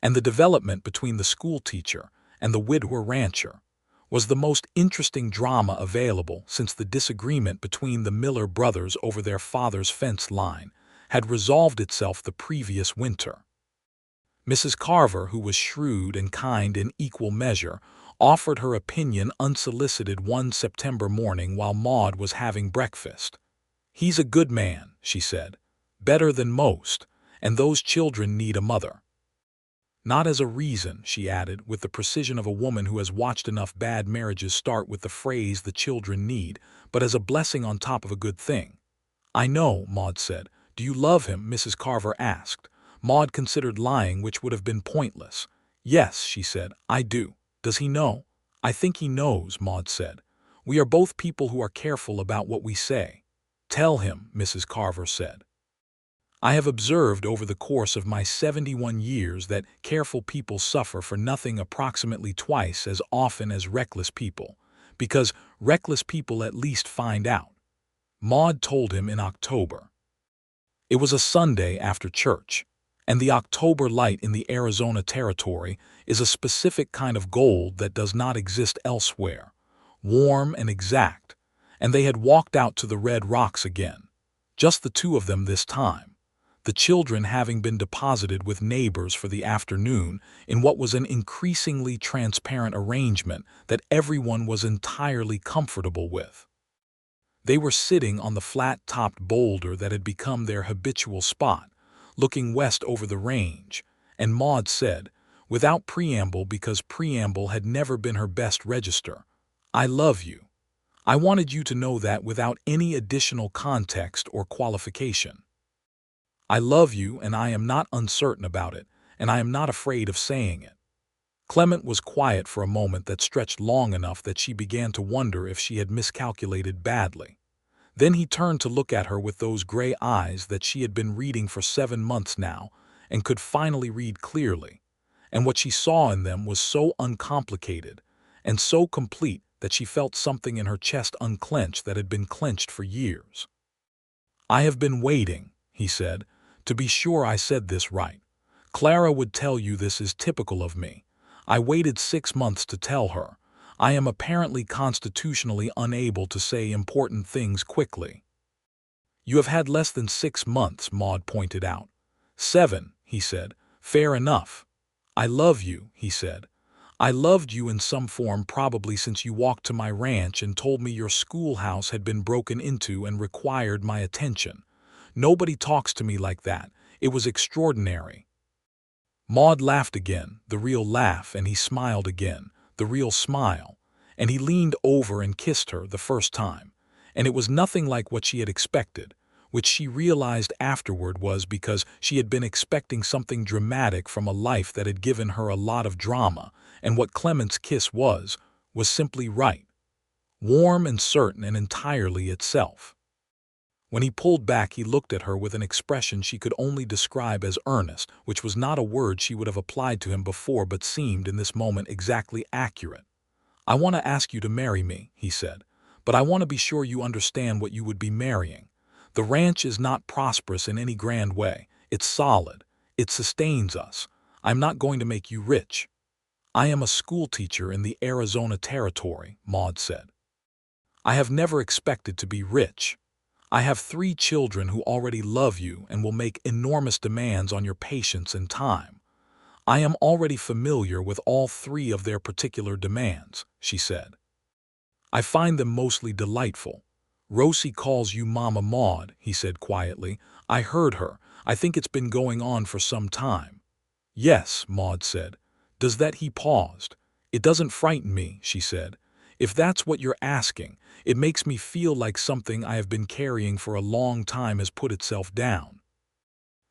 and the development between the schoolteacher and the widower rancher was the most interesting drama available since the disagreement between the Miller brothers over their father's fence line had resolved itself the previous winter. Mrs. Carver, who was shrewd and kind in equal measure, offered her opinion unsolicited one September morning while Maude was having breakfast. He's a good man, she said, better than most, and those children need a mother. Not as a reason, she added, with the precision of a woman who has watched enough bad marriages start with the phrase the children need, but as a blessing on top of a good thing. I know, Maude said. Do you love him? Mrs. Carver asked. Maude considered lying, which would have been pointless. Yes, she said, I do. Does he know? I think he knows, Maude said. We are both people who are careful about what we say. Tell him, Mrs. Carver said. I have observed over the course of my 71 years that careful people suffer for nothing approximately twice as often as reckless people, because reckless people at least find out. Maude told him in October. It was a Sunday after church, and the October light in the Arizona Territory is a specific kind of gold that does not exist elsewhere, warm and exact, and they had walked out to the Red Rocks again, just the 2 of them this time, the children having been deposited with neighbors for the afternoon in what was an increasingly transparent arrangement that everyone was entirely comfortable with. They were sitting on the flat-topped boulder that had become their habitual spot, looking west over the range, and Maude said, without preamble because preamble had never been her best register, I love you. I wanted you to know that without any additional context or qualification. I love you, and I am not uncertain about it, and I am not afraid of saying it. Clement was quiet for a moment that stretched long enough that she began to wonder if she had miscalculated badly. Then he turned to look at her with those gray eyes that she had been reading for 7 months now and could finally read clearly. And what she saw in them was so uncomplicated and so complete that she felt something in her chest unclench that had been clenched for years. "I have been waiting," he said, "to be sure I said this right. Clara would tell you this is typical of me. I waited 6 months to tell her. I am apparently constitutionally unable to say important things quickly." "You have had less than 6 months," Maude pointed out. "7," he said. "Fair enough." "I love you," he said. "I loved you in some form probably since you walked to my ranch and told me your schoolhouse had been broken into and required my attention. Nobody talks to me like that. It was extraordinary." Maude laughed again, the real laugh, and he smiled again, the real smile, and he leaned over and kissed her the first time. And it was nothing like what she had expected, which she realized afterward was because she had been expecting something dramatic from a life that had given her a lot of drama, and what Clement's kiss was simply right. Warm and certain and entirely itself. When he pulled back, he looked at her with an expression she could only describe as earnest, which was not a word she would have applied to him before but seemed in this moment exactly accurate. "I want to ask you to marry me," he said, "but I want to be sure you understand what you would be marrying. The ranch is not prosperous in any grand way. It's solid. It sustains us. I'm not going to make you rich." "I am a schoolteacher in the Arizona Territory," Maude said. "I have never expected to be rich. I have 3 children who already love you and will make enormous demands on your patience and time. I am already familiar with all 3 of their particular demands," she said. "I find them mostly delightful. Rosie calls you Mama Maude," he said quietly. "I heard her. I think it's been going on for some time." "Yes," Maude said. "Does that—" He paused. "It doesn't frighten me," she said. "If that's what you're asking, it makes me feel like something I have been carrying for a long time has put itself down."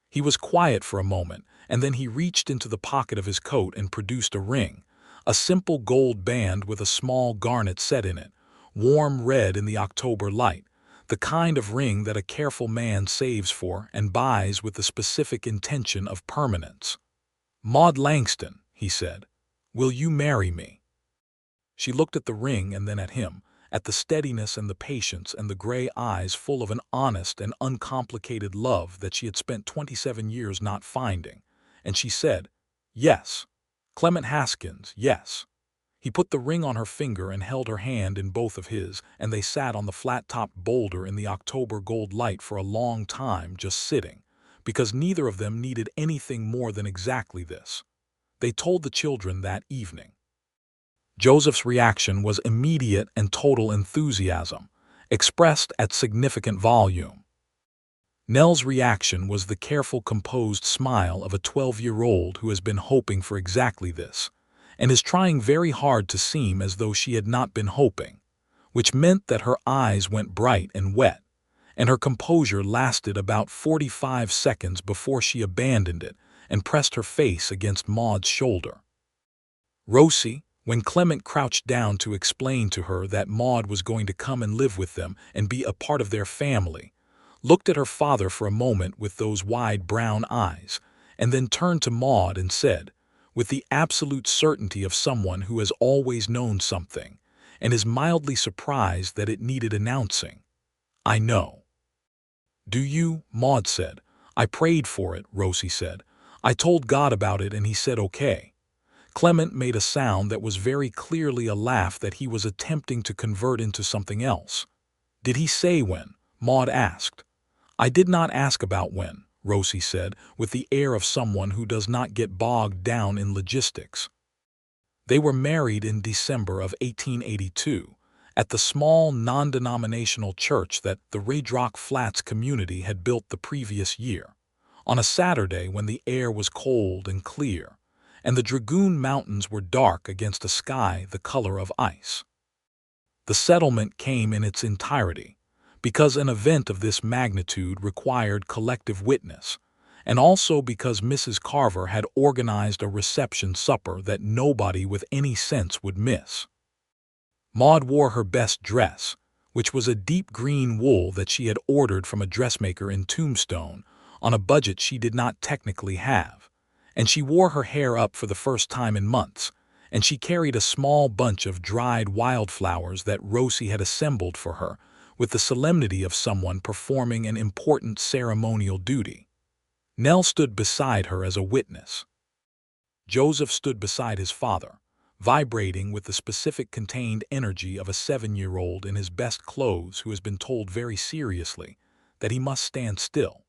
He was quiet for a moment, and then he reached into the pocket of his coat and produced a ring, a simple gold band with a small garnet set in it, warm red in the October light, the kind of ring that a careful man saves for and buys with the specific intention of permanence. "Maude Langston," he said, "will you marry me?" She looked at the ring and then at him, at the steadiness and the patience and the gray eyes full of an honest and uncomplicated love that she had spent 27 years not finding, and she said, "Yes. Clement Haskins, yes." He put the ring on her finger and held her hand in both of his, and they sat on the flat-topped boulder in the October gold light for a long time just sitting, because neither of them needed anything more than exactly this. They told the children that evening. Joseph's reaction was immediate and total enthusiasm, expressed at significant volume. Nell's reaction was the careful, composed smile of a 12-year-old who has been hoping for exactly this, and is trying very hard to seem as though she had not been hoping, which meant that her eyes went bright and wet, and her composure lasted about 45 seconds before she abandoned it and pressed her face against Maude's shoulder. Rosie, when Clement crouched down to explain to her that Maude was going to come and live with them and be a part of their family, looked at her father for a moment with those wide brown eyes, and then turned to Maude and said, with the absolute certainty of someone who has always known something and is mildly surprised that it needed announcing, "I know." "Do you?" Maude said. "I prayed for it," Rosie said. "I told God about it and he said okay." Clement made a sound that was very clearly a laugh that he was attempting to convert into something else. "Did he say when?" Maude asked. "I did not ask about when," Rosie said, with the air of someone who does not get bogged down in logistics. They were married in December of 1882, at the small non-denominational church that the Red Rock Flats community had built the previous year, on a Saturday when the air was cold and clear, and the Dragoon Mountains were dark against a sky the color of ice. The settlement came in its entirety, because an event of this magnitude required collective witness, and also because Mrs. Carver had organized a reception supper that nobody with any sense would miss. Maude wore her best dress, which was a deep green wool that she had ordered from a dressmaker in Tombstone on a budget she did not technically have, and she wore her hair up for the first time in months, and she carried a small bunch of dried wildflowers that Rosie had assembled for her with the solemnity of someone performing an important ceremonial duty. Nell stood beside her as a witness. Joseph stood beside his father, vibrating with the specific contained energy of a 7-year-old in his best clothes who has been told very seriously that he must stand still.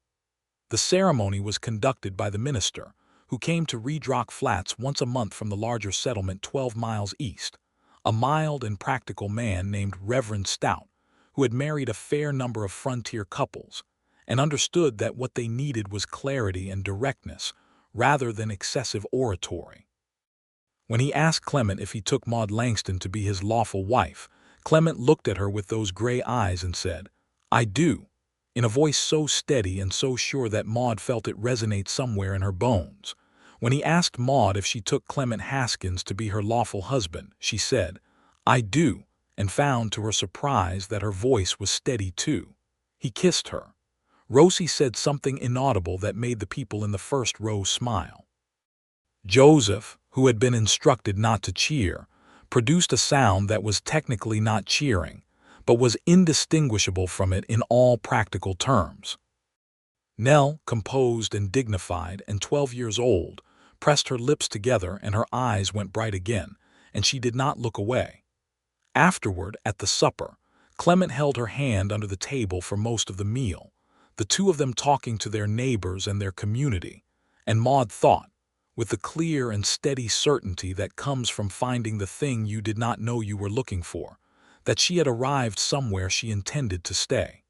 The ceremony was conducted by the minister, who came to Reed Rock Flats once a month from the larger settlement 12 miles east, a mild and practical man named Reverend Stout, who had married a fair number of frontier couples, and understood that what they needed was clarity and directness rather than excessive oratory. When he asked Clement if he took Maude Langston to be his lawful wife, Clement looked at her with those gray eyes and said, "I do," in a voice so steady and so sure that Maude felt it resonate somewhere in her bones. When he asked Maude if she took Clement Haskins to be her lawful husband, she said, "I do," and found to her surprise that her voice was steady too. He kissed her. Rosie said something inaudible that made the people in the first row smile. Joseph, who had been instructed not to cheer, produced a sound that was technically not cheering, but was indistinguishable from it in all practical terms. Nell, composed and dignified and 12 years old, pressed her lips together and her eyes went bright again, and she did not look away. Afterward, at the supper, Clement held her hand under the table for most of the meal, the two of them talking to their neighbors and their community, and Maude thought, with the clear and steady certainty that comes from finding the thing you did not know you were looking for, that she had arrived somewhere she intended to stay.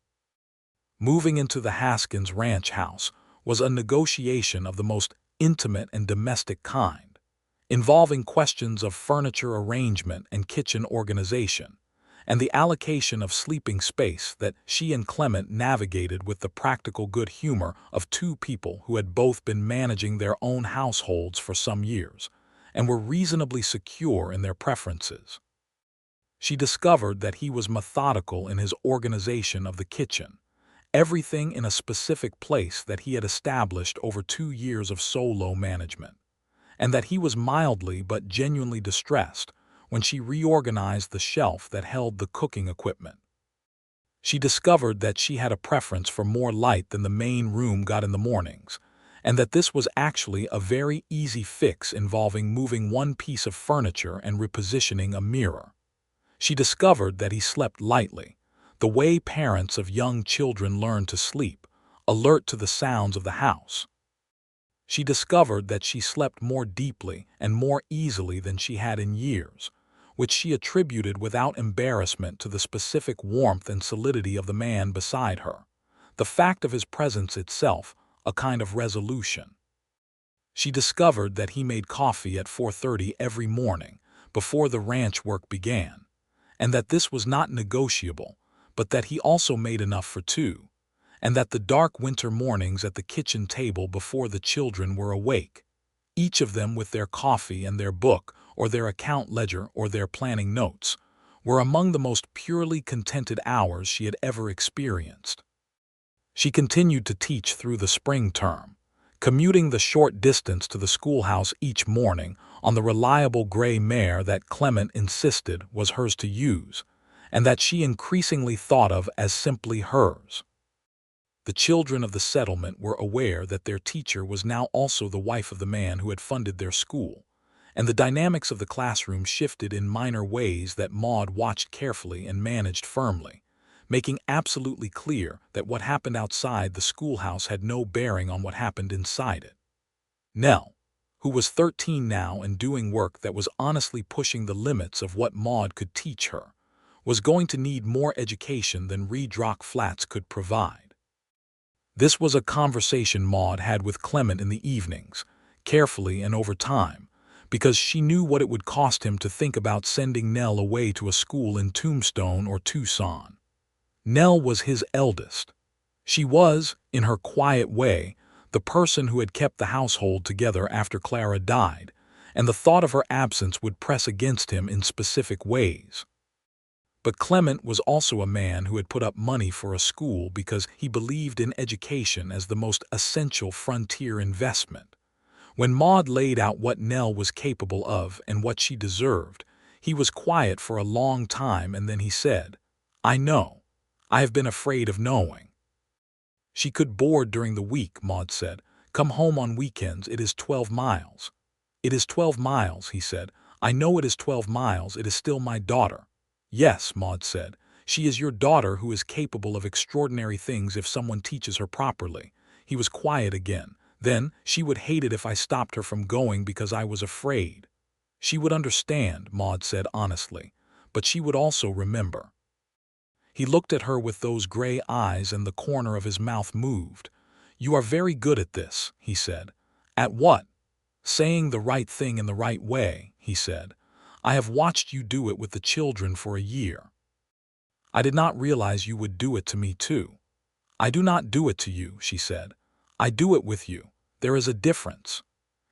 Moving into the Haskins ranch house was a negotiation of the most intimate and domestic kind, involving questions of furniture arrangement and kitchen organization, and the allocation of sleeping space that she and Clement navigated with the practical good humor of two people who had both been managing their own households for some years and were reasonably secure in their preferences. She discovered that he was methodical in his organization of the kitchen, everything in a specific place that he had established over 2 years of solo management, and that he was mildly but genuinely distressed when she reorganized the shelf that held the cooking equipment. She discovered that she had a preference for more light than the main room got in the mornings, and that this was actually a very easy fix involving moving one piece of furniture and repositioning a mirror. She discovered that he slept lightly, the way parents of young children learn to sleep, alert to the sounds of the house. She discovered that she slept more deeply and more easily than she had in years, which she attributed without embarrassment to the specific warmth and solidity of the man beside her, the fact of his presence itself a kind of resolution. She discovered that he made coffee at 4:30 every morning before the ranch work began, and that this was not negotiable, but that he also made enough for two, and that the dark winter mornings at the kitchen table before the children were awake, each of them with their coffee and their book or their account ledger or their planning notes, were among the most purely contented hours she had ever experienced. She continued to teach through the spring term, commuting the short distance to the schoolhouse each morning on the reliable gray mare that Clement insisted was hers to use, and that she increasingly thought of as simply hers. The children of the settlement were aware that their teacher was now also the wife of the man who had funded their school, and the dynamics of the classroom shifted in minor ways that Maude watched carefully and managed firmly, making absolutely clear that what happened outside the schoolhouse had no bearing on what happened inside it. Nell, who was 13 now and doing work that was honestly pushing the limits of what Maude could teach her, was going to need more education than Reed Rock Flats could provide. This was a conversation Maude had with Clement in the evenings, carefully and over time, because she knew what it would cost him to think about sending Nell away to a school in Tombstone or Tucson. Nell was his eldest. She was, in her quiet way, the person who had kept the household together after Clara died, and the thought of her absence would press against him in specific ways. But Clement was also a man who had put up money for a school because he believed in education as the most essential frontier investment. When Maude laid out what Nell was capable of and what she deserved, he was quiet for a long time, and then he said, "I know. I have been afraid of knowing." "She could board during the week," Maude said. "Come home on weekends. It is 12 miles. "It is 12 miles," he said. "I know it is 12 miles. It is still my daughter." "Yes," Maude said. "She is your daughter who is capable of extraordinary things if someone teaches her properly." He was quiet again. "Then she would hate it if I stopped her from going because I was afraid." "She would understand," Maude said honestly, "but she would also remember." He looked at her with those gray eyes, and the corner of his mouth moved. "You are very good at this," he said. "At what?" "Saying the right thing in the right way," he said. "I have watched you do it with the children for a year. I did not realize you would do it to me too." "I do not do it to you," she said. "I do it with you. There is a difference."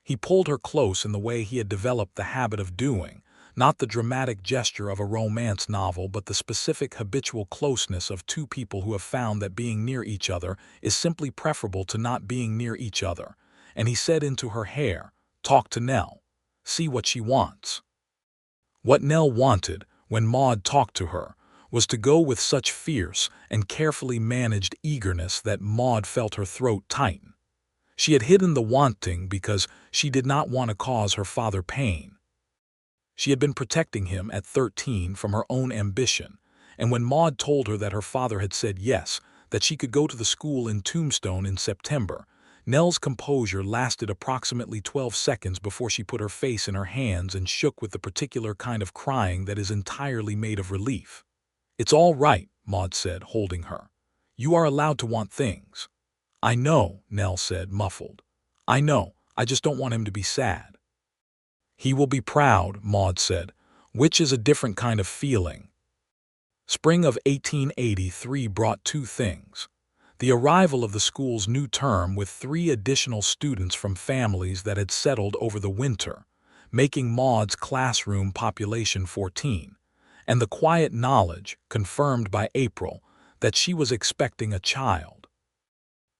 He pulled her close in the way he had developed the habit of doing, not the dramatic gesture of a romance novel, but the specific habitual closeness of two people who have found that being near each other is simply preferable to not being near each other. And he said into her hair, "Talk to Nell. See what she wants." What Nell wanted, when Maude talked to her, was to go with such fierce and carefully managed eagerness that Maude felt her throat tighten. She had hidden the wanting because she did not want to cause her father pain. She had been protecting him at 13 from her own ambition, and when Maude told her that her father had said yes, that she could go to the school in Tombstone in September, Nell's composure lasted approximately 12 seconds before she put her face in her hands and shook with the particular kind of crying that is entirely made of relief. "It's all right," Maude said, holding her. "You are allowed to want things." "I know," Nell said, muffled. "I know, I just don't want him to be sad." "He will be proud," Maude said, which is a different kind of feeling. Spring of 1883 brought two things: the arrival of the school's new term with 3 additional students from families that had settled over the winter, making Maude's classroom population 14, and the quiet knowledge, confirmed by April, that she was expecting a child.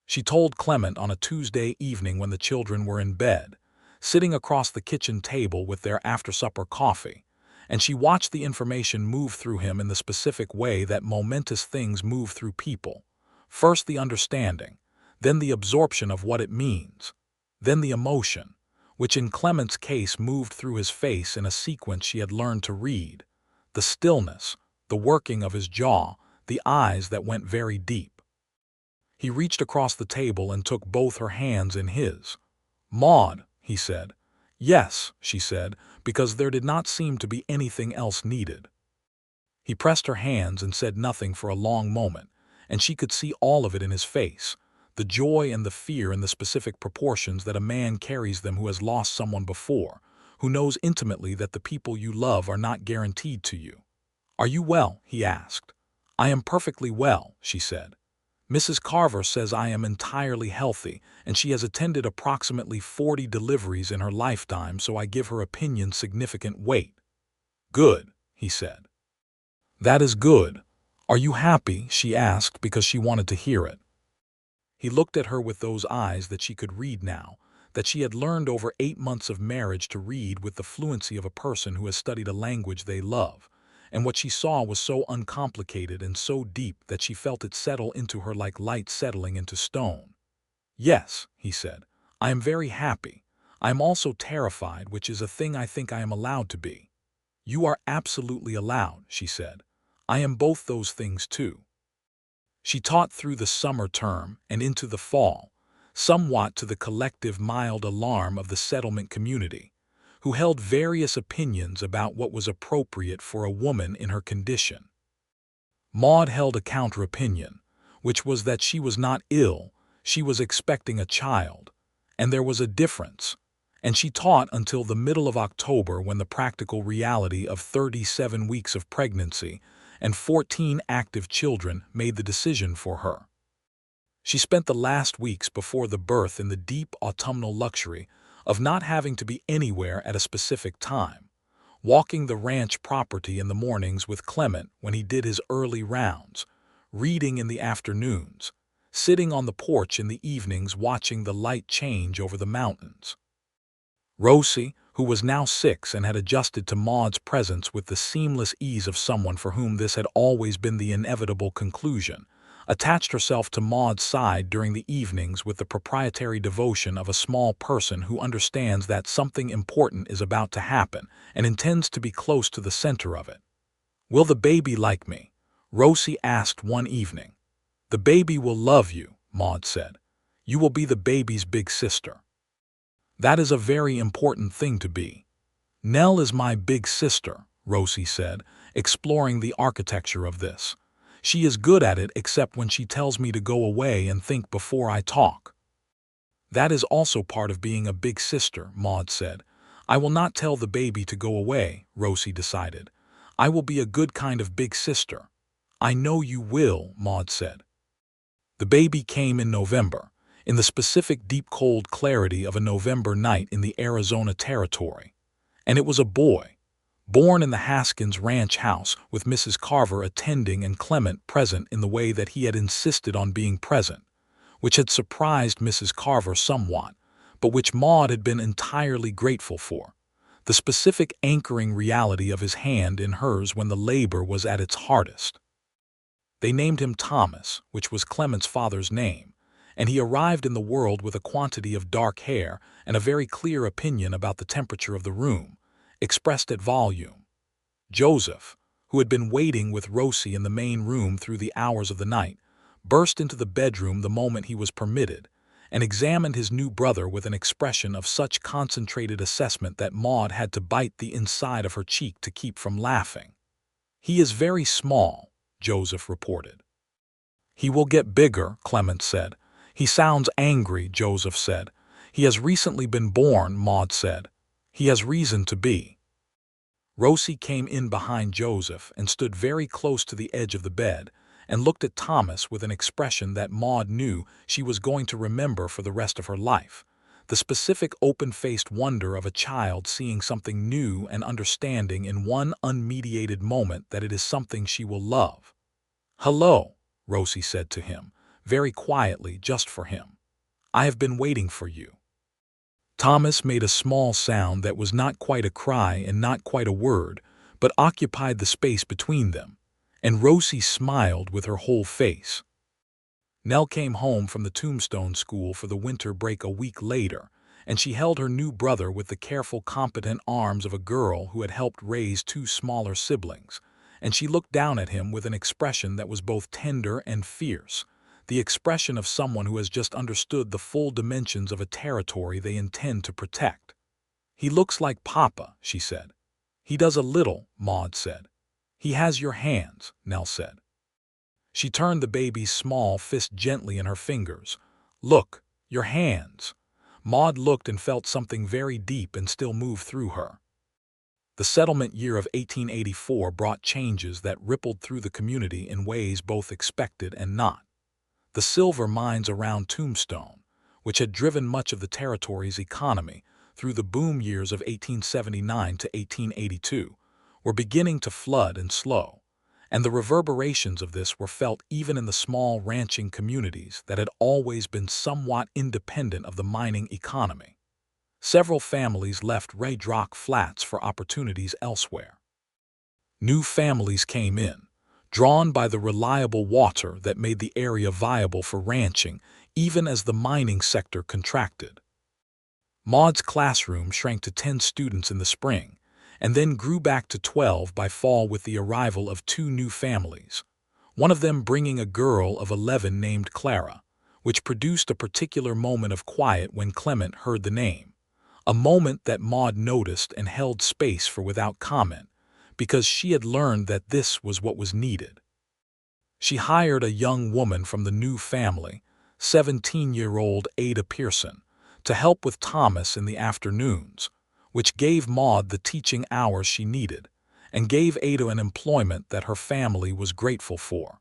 She told Clement on a Tuesday evening when the children were in bed, sitting across the kitchen table with their after-supper coffee, and she watched the information move through him in the specific way that momentous things move through people. First the understanding, then the absorption of what it means, then the emotion, which in Clement's case moved through his face in a sequence she had learned to read, the stillness, the working of his jaw, the eyes that went very deep. He reached across the table and took both her hands in his. "Maude," he said. "Yes," she said, because there did not seem to be anything else needed. He pressed her hands and said nothing for a long moment, and she could see all of it in his face, the joy and the fear in the specific proportions that a man carries them who has lost someone before, who knows intimately that the people you love are not guaranteed to you. "Are you well?" he asked. "I am perfectly well," she said. "Mrs. Carver says I am entirely healthy, and she has attended approximately 40 deliveries in her lifetime, so I give her opinion significant weight." "Good," he said. "That is good. Are you happy?" she asked because she wanted to hear it. He looked at her with those eyes that she could read now, that she had learned over 8 months of marriage to read with the fluency of a person who has studied a language they love, and what she saw was so uncomplicated and so deep that she felt it settle into her like light settling into stone. "Yes," he said, "I am very happy. I am also terrified, which is a thing I think I am allowed to be." "You are absolutely allowed," she said. "I am both those things too." She taught through the summer term and into the fall, somewhat to the collective mild alarm of the settlement community, who held various opinions about what was appropriate for a woman in her condition. Maude held a counter-opinion, which was that she was not ill, she was expecting a child, and there was a difference, and she taught until the middle of October, when the practical reality of 37 weeks of pregnancy and 14 active children made the decision for her. She spent the last weeks before the birth in the deep autumnal luxury of not having to be anywhere at a specific time, walking the ranch property in the mornings with Clement when he did his early rounds, reading in the afternoons, sitting on the porch in the evenings watching the light change over the mountains. Rosie, who was now 6 and had adjusted to Maude's presence with the seamless ease of someone for whom this had always been the inevitable conclusion, attached herself to Maude's side during the evenings with the proprietary devotion of a small person who understands that something important is about to happen and intends to be close to the center of it. "Will the baby like me?" Rosie asked one evening. "The baby will love you," Maude said. "You will be the baby's big sister." "That is a very important thing to be." "Nell is my big sister," Rosie said, exploring the architecture of this. "She is good at it except when she tells me to go away and think before I talk." "That is also part of being a big sister," Maude said. "I will not tell the baby to go away," Rosie decided. "I will be a good kind of big sister." "I know you will," Maude said. The baby came in November, in the specific deep cold clarity of a November night in the Arizona Territory. And it was a boy, born in the Haskins ranch house with Mrs. Carver attending and Clement present in the way that he had insisted on being present, which had surprised Mrs. Carver somewhat, but which Maude had been entirely grateful for. The specific anchoring reality of his hand in hers when the labor was at its hardest. They named him Thomas, which was Clement's father's name, and he arrived in the world with a quantity of dark hair and a very clear opinion about the temperature of the room, expressed at volume. Joseph, who had been waiting with Rosie in the main room through the hours of the night, burst into the bedroom the moment he was permitted, and examined his new brother with an expression of such concentrated assessment that Maude had to bite the inside of her cheek to keep from laughing. "He is very small," Joseph reported. "He will get bigger," Clement said. "He sounds angry," Joseph said. "He has recently been born," Maude said. "He has reason to be." Rosie came in behind Joseph and stood very close to the edge of the bed and looked at Thomas with an expression that Maude knew she was going to remember for the rest of her life, the specific open-faced wonder of a child seeing something new and understanding in one unmediated moment that it is something she will love. "Hello," Rosie said to him, very quietly just for him. "I have been waiting for you." Thomas made a small sound that was not quite a cry and not quite a word, but occupied the space between them, and Rosie smiled with her whole face. Nell came home from the Tombstone School for the winter break a week later, and she held her new brother with the careful, competent arms of a girl who had helped raise 2 smaller siblings, and she looked down at him with an expression that was both tender and fierce, the expression of someone who has just understood the full dimensions of a territory they intend to protect. "He looks like Papa," she said. "He does a little," Maude said. "He has your hands," Nell said. She turned the baby's small fist gently in her fingers. "Look, your hands." Maude looked and felt something very deep and still move through her. The settlement year of 1884 brought changes that rippled through the community in ways both expected and not. The silver mines around Tombstone, which had driven much of the territory's economy through the boom years of 1879 to 1882, were beginning to flood and slow, and the reverberations of this were felt even in the small ranching communities that had always been somewhat independent of the mining economy. Several families left Red Rock Flats for opportunities elsewhere. New families came in, drawn by the reliable water that made the area viable for ranching, even as the mining sector contracted. Maude's classroom shrank to 10 students in the spring, and then grew back to 12 by fall with the arrival of 2 new families, one of them bringing a girl of 11 named Clara, which produced a particular moment of quiet when Clement heard the name, a moment that Maude noticed and held space for without comment, because she had learned that this was what was needed. She hired a young woman from the new family, 17-year-old Ada Pearson, to help with Thomas in the afternoons, which gave Maude the teaching hours she needed, and gave Ada an employment that her family was grateful for.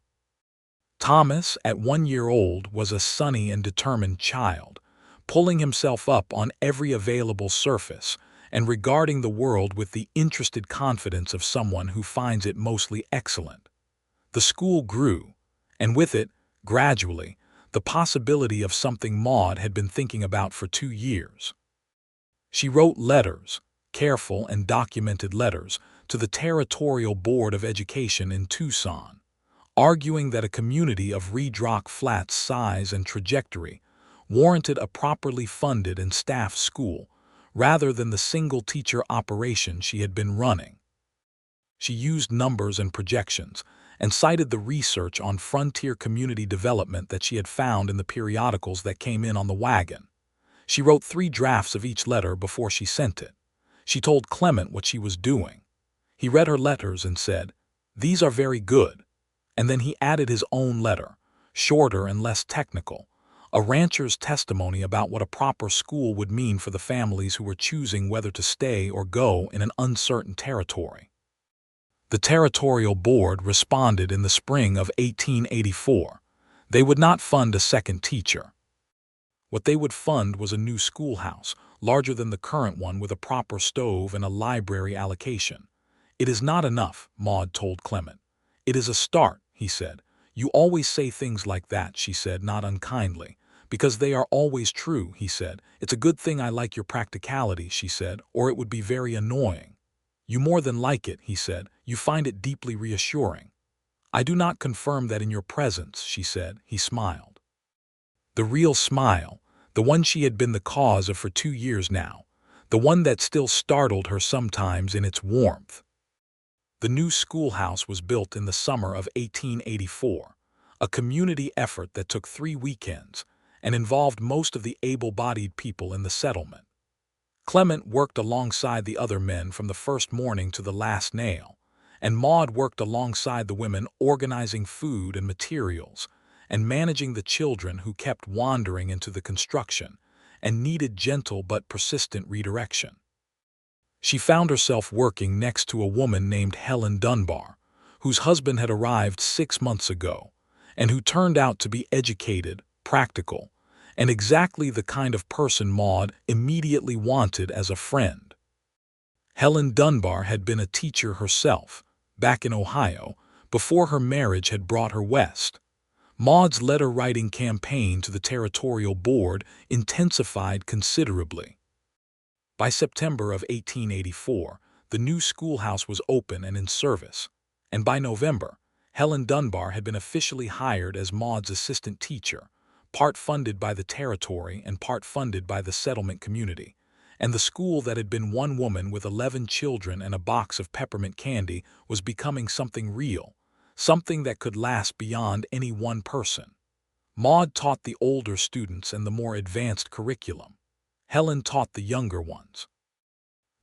Thomas, at 1 year old, was a sunny and determined child, pulling himself up on every available surface and regarding the world with the interested confidence of someone who finds it mostly excellent. The school grew, and with it, gradually, the possibility of something Maude had been thinking about for 2 years. She wrote letters, careful and documented letters, to the Territorial Board of Education in Tucson, arguing that a community of Red Rock Flats' size and trajectory warranted a properly funded and staffed school rather than the single-teacher operation she had been running. She used numbers and projections, and cited the research on frontier community development that she had found in the periodicals that came in on the wagon. She wrote 3 drafts of each letter before she sent it. She told Clement what she was doing. He read her letters and said, "These are very good." And then he added his own letter, shorter and less technical, a rancher's testimony about what a proper school would mean for the families who were choosing whether to stay or go in an uncertain territory. The Territorial Board responded in the spring of 1884. They would not fund a second teacher. What they would fund was a new schoolhouse, larger than the current one, with a proper stove and a library allocation. "It is not enough," Maude told Clement. "It is a start," he said. "You always say things like that," she said, not unkindly. "Because they are always true," he said. "It's a good thing I like your practicality," she said, "or it would be very annoying." "You more than like it," he said. "You find it deeply reassuring." "I do not confirm that in your presence," she said. He smiled. The real smile, the one she had been the cause of for 2 years now, the one that still startled her sometimes in its warmth. The new schoolhouse was built in the summer of 1884, a community effort that took 3 weekends and involved most of the able-bodied people in the settlement. Clement worked alongside the other men from the first morning to the last nail, and Maude worked alongside the women, organizing food and materials and managing the children who kept wandering into the construction and needed gentle but persistent redirection. She found herself working next to a woman named Helen Dunbar, whose husband had arrived 6 months ago, and who turned out to be educated, practical, and exactly the kind of person Maude immediately wanted as a friend. Helen Dunbar had been a teacher herself, back in Ohio, before her marriage had brought her west. Maude's letter-writing campaign to the Territorial Board intensified considerably. By September of 1884, the new schoolhouse was open and in service, and by November, Helen Dunbar had been officially hired as Maude's assistant teacher, part funded by the territory and part funded by the settlement community, and the school that had been one woman with 11 children and a box of peppermint candy was becoming something real, something that could last beyond any one person. Maude taught the older students and the more advanced curriculum. Helen taught the younger ones.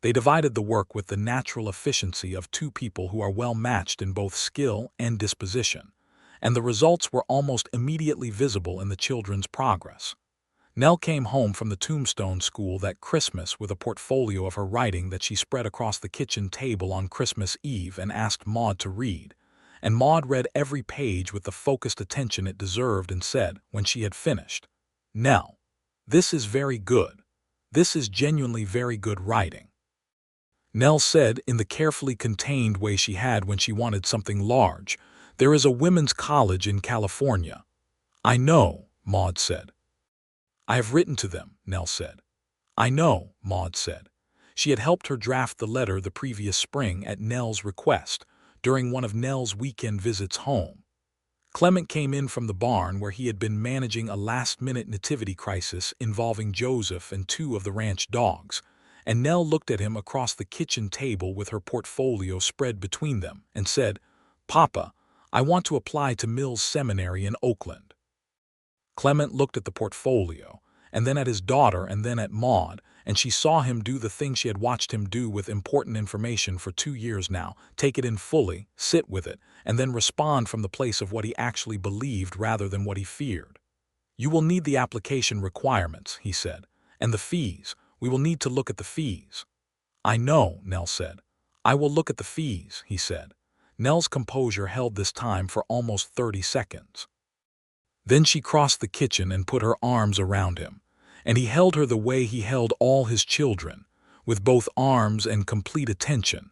They divided the work with the natural efficiency of 2 people who are well matched in both skill and disposition, and the results were almost immediately visible in the children's progress. Nell came home from the Tombstone School that Christmas with a portfolio of her writing that she spread across the kitchen table on Christmas Eve and asked Maude to read, and Maude read every page with the focused attention it deserved and said, when she had finished, "Nell, this is very good. This is genuinely very good writing." Nell said, in the carefully contained way she had when she wanted something large, "There is a women's college in California." "I know," Maude said. "I have written to them," Nell said. "I know," Maude said. She had helped her draft the letter the previous spring at Nell's request, during one of Nell's weekend visits home. Clement came in from the barn where he had been managing a last-minute nativity crisis involving Joseph and 2 of the ranch dogs, and Nell looked at him across the kitchen table with her portfolio spread between them and said, "Papa, I want to apply to Mills Seminary in Oakland." Clement looked at the portfolio, and then at his daughter and then at Maude, and she saw him do the thing she had watched him do with important information for 2 years now, take it in fully, sit with it, and then respond from the place of what he actually believed rather than what he feared. "You will need the application requirements," he said, "and the fees. We will need to look at the fees." "I know," Nell said. "I will look at the fees," he said. Nell's composure held this time for almost 30 seconds. Then she crossed the kitchen and put her arms around him, and he held her the way he held all his children, with both arms and complete attention.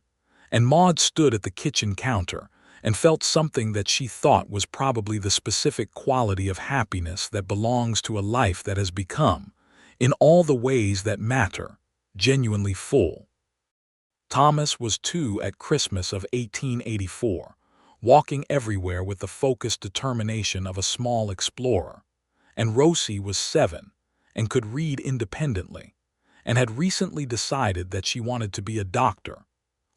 And Maude stood at the kitchen counter and felt something that she thought was probably the specific quality of happiness that belongs to a life that has become, in all the ways that matter, genuinely full. Thomas was 2 at Christmas of 1884, walking everywhere with the focused determination of a small explorer, and Rosie was 7 and could read independently, and had recently decided that she wanted to be a doctor,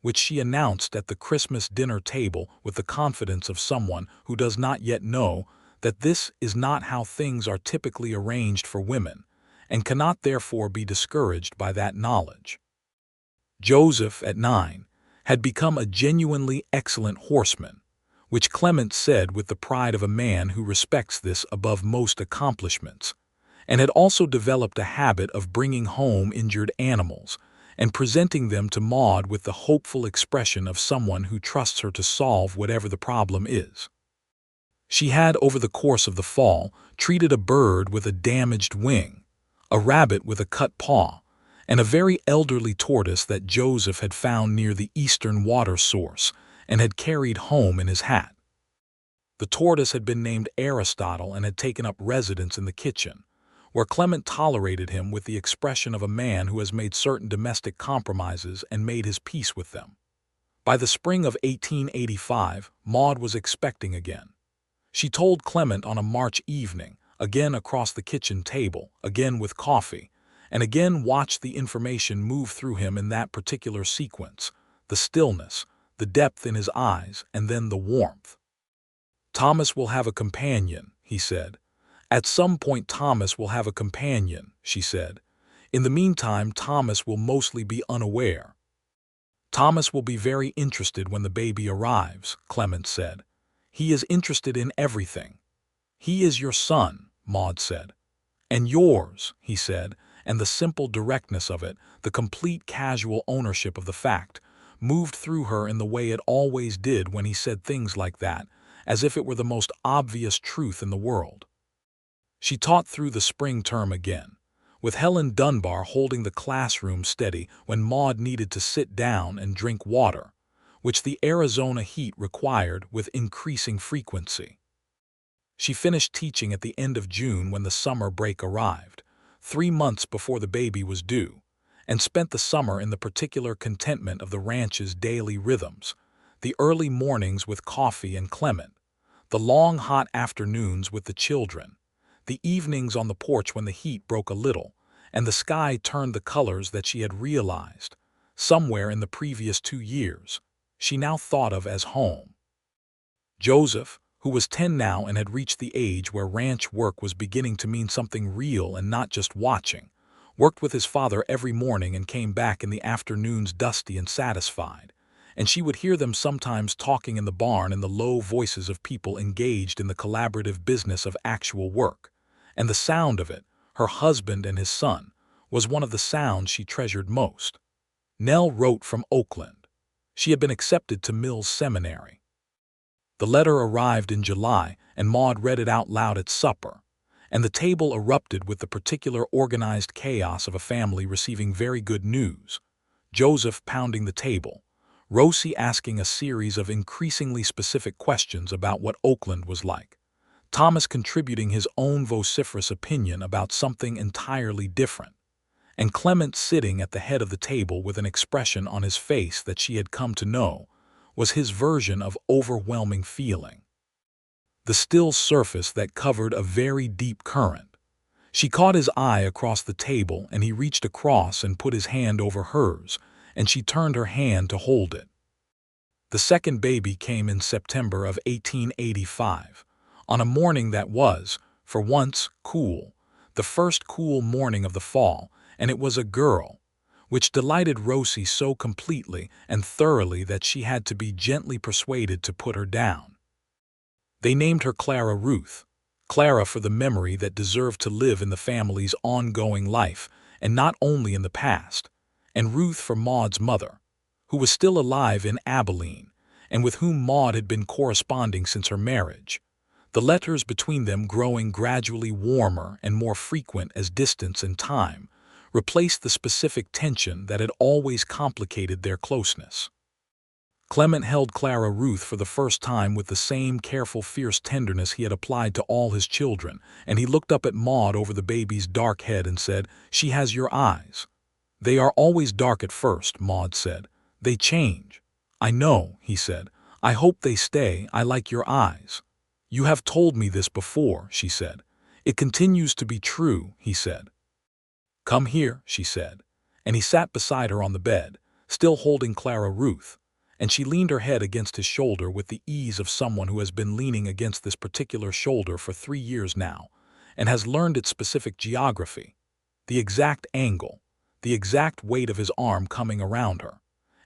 which she announced at the Christmas dinner table with the confidence of someone who does not yet know that this is not how things are typically arranged for women, and cannot therefore be discouraged by that knowledge. Joseph, at 9, had become a genuinely excellent horseman, which Clement said with the pride of a man who respects this above most accomplishments, and had also developed a habit of bringing home injured animals and presenting them to Maude with the hopeful expression of someone who trusts her to solve whatever the problem is. She had, over the course of the fall, treated a bird with a damaged wing, a rabbit with a cut paw, and a very elderly tortoise that Joseph had found near the eastern water source and had carried home in his hat. The tortoise had been named Aristotle and had taken up residence in the kitchen, where Clement tolerated him with the expression of a man who has made certain domestic compromises and made his peace with them. By the spring of 1885, Maude was expecting again. She told Clement on a March evening, again across the kitchen table, again with coffee, and again watched the information move through him in that particular sequence, the stillness, the depth in his eyes, and then the warmth. "Thomas will have a companion," he said. "At some point Thomas will have a companion," she said. "In the meantime, Thomas will mostly be unaware." "Thomas will be very interested when the baby arrives," Clement said. "He is interested in everything." "He is your son," Maude said. "And yours," he said, and the simple directness of it, the complete casual ownership of the fact, moved through her in the way it always did when he said things like that, as if it were the most obvious truth in the world. She taught through the spring term again, with Helen Dunbar holding the classroom steady when Maude needed to sit down and drink water, which the Arizona heat required with increasing frequency. She finished teaching at the end of June when the summer break arrived, 3 months before the baby was due, and spent the summer in the particular contentment of the ranch's daily rhythms, the early mornings with coffee and Clement, the long hot afternoons with the children, the evenings on the porch when the heat broke a little, and the sky turned the colors that she had realized, somewhere in the previous 2 years, she now thought of as home. Joseph, who was 10 now and had reached the age where ranch work was beginning to mean something real and not just watching, worked with his father every morning and came back in the afternoons dusty and satisfied, and she would hear them sometimes talking in the barn in the low voices of people engaged in the collaborative business of actual work, and the sound of it, her husband and his son, was one of the sounds she treasured most. Nell wrote from Oakland. She had been accepted to Mills Seminary. The letter arrived in July, and Maude read it out loud at supper, and the table erupted with the particular organized chaos of a family receiving very good news. Joseph pounding the table, Rosie asking a series of increasingly specific questions about what Oakland was like, Thomas contributing his own vociferous opinion about something entirely different, and Clement sitting at the head of the table with an expression on his face that she had come to know was his version of overwhelming feeling. The still surface that covered a very deep current. She caught his eye across the table, and he reached across and put his hand over hers, and she turned her hand to hold it. The second baby came in September of 1885, on a morning that was, for once, cool, the first cool morning of the fall, and it was a girl, which delighted Rosie so completely and thoroughly that she had to be gently persuaded to put her down. They named her Clara Ruth, Clara for the memory that deserved to live in the family's ongoing life and not only in the past, and Ruth for Maude's mother, who was still alive in Abilene and with whom Maude had been corresponding since her marriage, the letters between them growing gradually warmer and more frequent as distance and time replaced the specific tension that had always complicated their closeness. Clement held Clara Ruth for the first time with the same careful, fierce tenderness he had applied to all his children, and he looked up at Maude over the baby's dark head and said, "She has your eyes." "They are always dark at first," Maude said. "They change." "I know," he said. "I hope they stay. I like your eyes." "You have told me this before," she said. "It continues to be true," he said. "Come here," she said, and he sat beside her on the bed, still holding Clara Ruth, and she leaned her head against his shoulder with the ease of someone who has been leaning against this particular shoulder for 3 years now, and has learned its specific geography, the exact angle, the exact weight of his arm coming around her,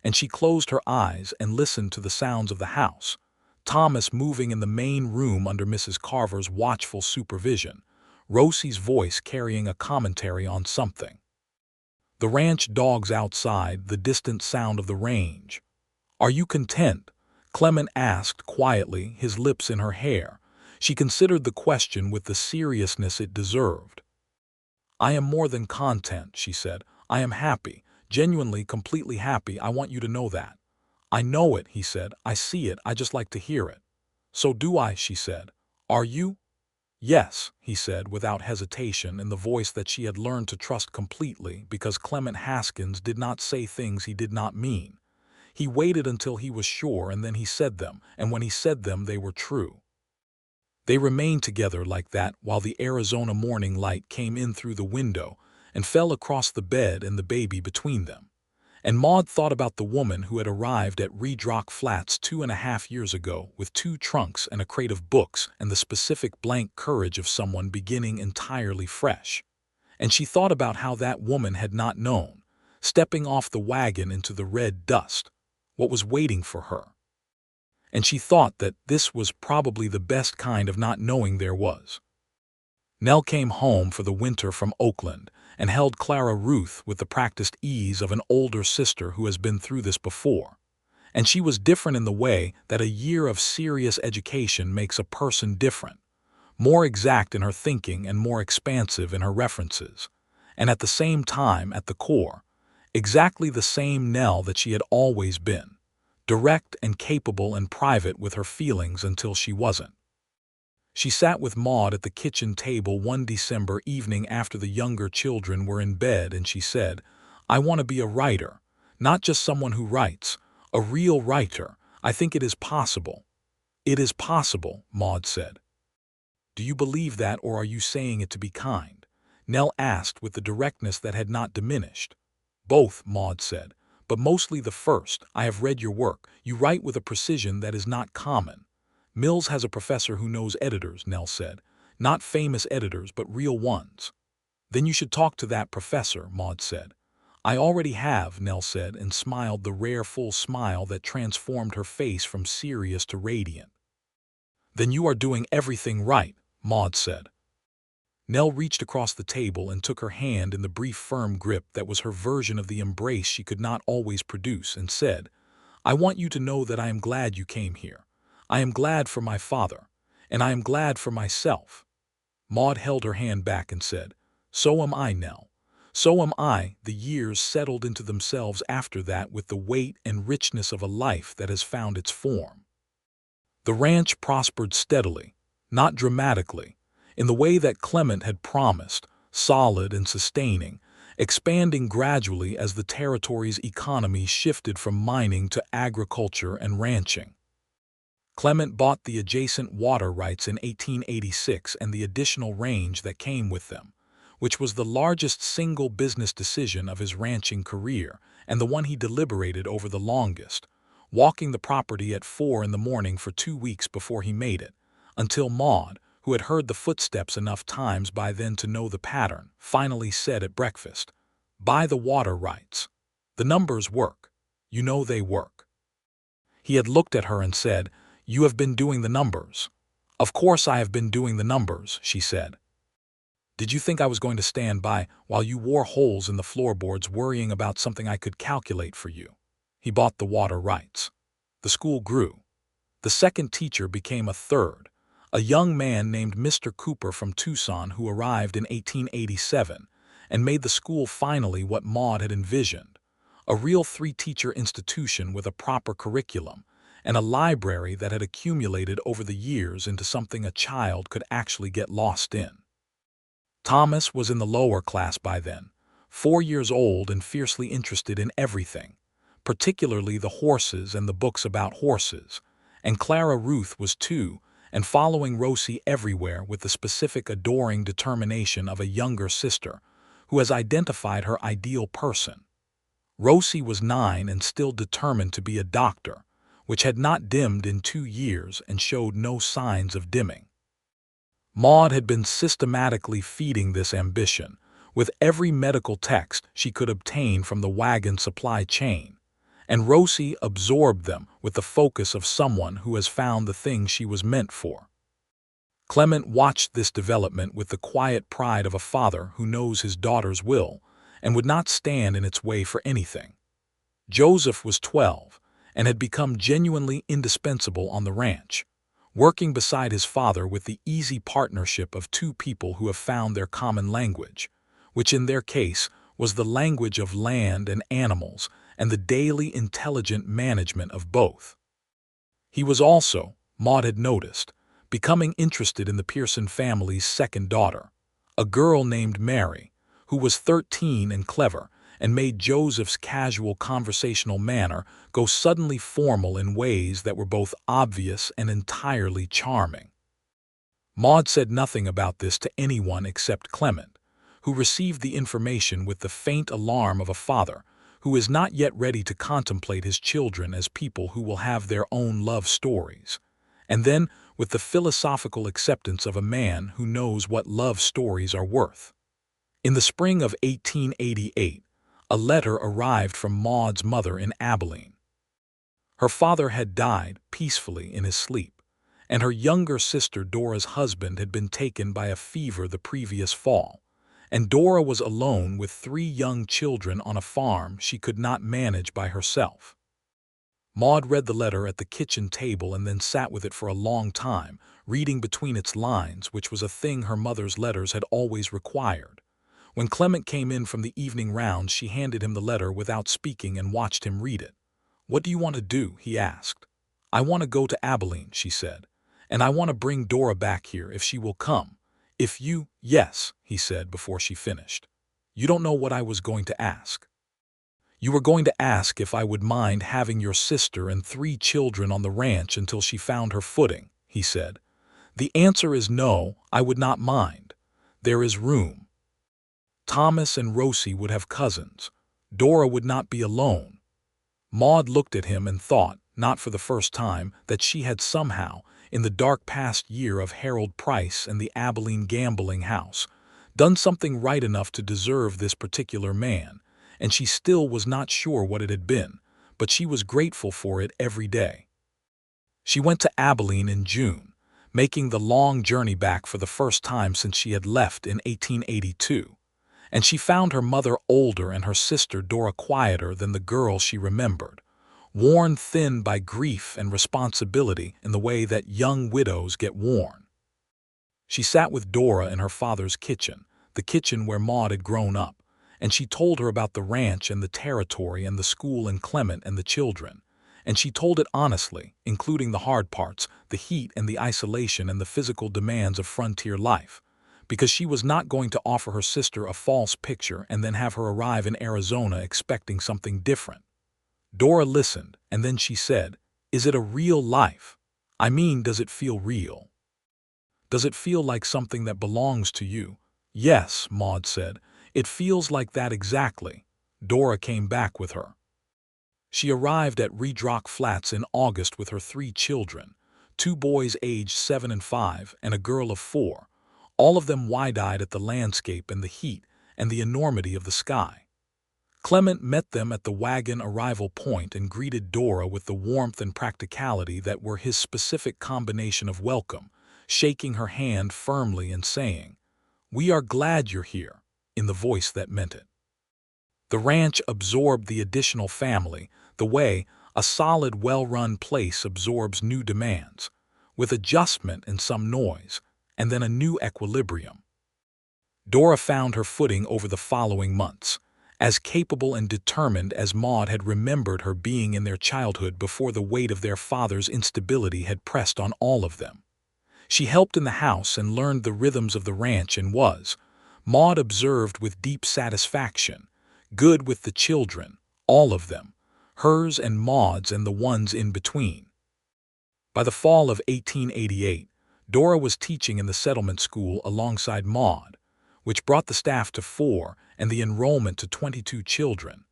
and she closed her eyes and listened to the sounds of the house, Thomas moving in the main room under Mrs. Carver's watchful supervision, Rosie's voice carrying a commentary on something. The ranch dogs outside, the distant sound of the range. "Are you content?" Clement asked quietly, his lips in her hair. She considered the question with the seriousness it deserved. "I am more than content," she said. "I am happy, genuinely, completely happy. I want you to know that." "I know it," he said. "I see it. I just like to hear it." "So do I," she said. "Are you?" "Yes," he said without hesitation, in the voice that she had learned to trust completely, because Clement Haskins did not say things he did not mean. He waited until he was sure, and then he said them, and when he said them, they were true. They remained together like that while the Arizona morning light came in through the window and fell across the bed and the baby between them. And Maude thought about the woman who had arrived at Red Rock Flats 2.5 years ago with 2 trunks and a crate of books and the specific blank courage of someone beginning entirely fresh. And she thought about how that woman had not known, stepping off the wagon into the red dust, what was waiting for her. And she thought that this was probably the best kind of not knowing there was. Nell came home for the winter from Oakland and held Clara Ruth with the practiced ease of an older sister who has been through this before. And she was different in the way that a year of serious education makes a person different, more exact in her thinking and more expansive in her references. And at the same time, at the core, exactly the same Nell that she had always been, direct and capable and private with her feelings until she wasn't. She sat with Maude at the kitchen table one December evening after the younger children were in bed, and she said, "I want to be a writer, not just someone who writes, a real writer. I think it is possible." "It is possible," Maude said. "Do you believe that, or are you saying it to be kind?" Nell asked with the directness that had not diminished. "Both," Maude said, "but mostly the first. I have read your work. You write with a precision that is not common." "Mills has a professor who knows editors," Nell said. "Not famous editors, but real ones." "Then you should talk to that professor," Maude said. "I already have," Nell said, and smiled the rare full smile that transformed her face from serious to radiant. "Then you are doing everything right," Maude said. Nell reached across the table and took her hand in the brief firm grip that was her version of the embrace she could not always produce, and said, "I want you to know that I am glad you came here. I am glad for my father, and I am glad for myself." Maude held her hand back and said, "So am I, Nell. So am I." The years settled into themselves after that with the weight and richness of a life that has found its form. The ranch prospered steadily, not dramatically, in the way that Clement had promised, solid and sustaining, expanding gradually as the territory's economy shifted from mining to agriculture and ranching. Clement bought the adjacent water rights in 1886 and the additional range that came with them, which was the largest single business decision of his ranching career and the one he deliberated over the longest, walking the property at 4 in the morning for 2 weeks before he made it, until Maude, who had heard the footsteps enough times by then to know the pattern, finally said at breakfast, "Buy the water rights. The numbers work. You know they work." He had looked at her and said, "You have been doing the numbers." "Of course I have been doing the numbers," she said. "Did you think I was going to stand by while you wore holes in the floorboards worrying about something I could calculate for you?" He bought the water rights. The school grew. The second teacher became a third. a young man named Mr. Cooper from Tucson who arrived in 1887 and made the school finally what Maude had envisioned, a real three-teacher institution with a proper curriculum and a library that had accumulated over the years into something a child could actually get lost in. Thomas was in the lower class by then, 4 years old and fiercely interested in everything, particularly the horses and the books about horses, and Clara Ruth was 2 and following Rosie everywhere with the specific adoring determination of a younger sister who has identified her ideal person. Rosie was 9 and still determined to be a doctor, which had not dimmed in 2 years and showed no signs of dimming. Maude had been systematically feeding this ambition with every medical text she could obtain from the wagon supply chain, and Rosie absorbed them with the focus of someone who has found the thing she was meant for. Clement watched this development with the quiet pride of a father who knows his daughter's will and would not stand in its way for anything. Joseph was 12 and had become genuinely indispensable on the ranch, working beside his father with the easy partnership of 2 people who have found their common language, which in their case was the language of land and animals and the daily intelligent management of both. He was also, Maude had noticed, becoming interested in the Pearson family's second daughter, a girl named Mary, who was 13 and clever and made Joseph's casual conversational manner go suddenly formal in ways that were both obvious and entirely charming. Maude said nothing about this to anyone except Clement, who received the information with the faint alarm of a father who is not yet ready to contemplate his children as people who will have their own love stories, and then with the philosophical acceptance of a man who knows what love stories are worth. In the spring of 1888, a letter arrived from Maude's mother in Abilene. Her father had died peacefully in his sleep, and her younger sister Dora's husband had been taken by a fever the previous fall, and Dora was alone with 3 young children on a farm she could not manage by herself. Maude read the letter at the kitchen table and then sat with it for a long time, reading between its lines, which was a thing her mother's letters had always required. When Clement came in from the evening rounds, she handed him the letter without speaking and watched him read it. "What do you want to do?" he asked. "I want to go to Abilene," she said, "and I want to bring Dora back here if she will come. If you—" "Yes," he said before she finished. "You don't know what I was going to ask. You were going to ask if I would mind having your sister and 3 children on the ranch until she found her footing," he said. "The answer is no, I would not mind. There is room. Thomas and Rosie would have cousins. Dora would not be alone." Maude looked at him and thought, not for the first time, that she had somehow, in the dark past year of Harold Price and the Abilene gambling house, done something right enough to deserve this particular man, and she still was not sure what it had been, but she was grateful for it every day. She went to Abilene in June, making the long journey back for the first time since she had left in 1882. And she found her mother older and her sister Dora quieter than the girl she remembered, worn thin by grief and responsibility in the way that young widows get worn. She sat with Dora in her father's kitchen, the kitchen where Maude had grown up, and she told her about the ranch and the territory and the school and Clement and the children, and she told it honestly, including the hard parts, the heat and the isolation and the physical demands of frontier life, because she was not going to offer her sister a false picture and then have her arrive in Arizona expecting something different. Dora listened, and then she said, "Is it a real life? I mean, does it feel real? Does it feel like something that belongs to you?" "Yes," Maude said, "it feels like that exactly." Dora came back with her. She arrived at Redrock Flats in August with her 3 children, 2 boys aged 7 and 5 and a girl of 4, all of them wide-eyed at the landscape and the heat and the enormity of the sky. Clement met them at the wagon arrival point and greeted Dora with the warmth and practicality that were his specific combination of welcome, shaking her hand firmly and saying, "We are glad you're here," in the voice that meant it. The ranch absorbed the additional family the way a solid, well-run place absorbs new demands, with adjustment and some noise, and then a new equilibrium. Dora found her footing over the following months, as capable and determined as Maude had remembered her being in their childhood before the weight of their father's instability had pressed on all of them. She helped in the house and learned the rhythms of the ranch and was, Maude observed with deep satisfaction, good with the children, all of them, hers and Maude's and the ones in between. By the fall of 1888, Dora was teaching in the settlement school alongside Maude, which brought the staff to 4 and the enrollment to 22 children,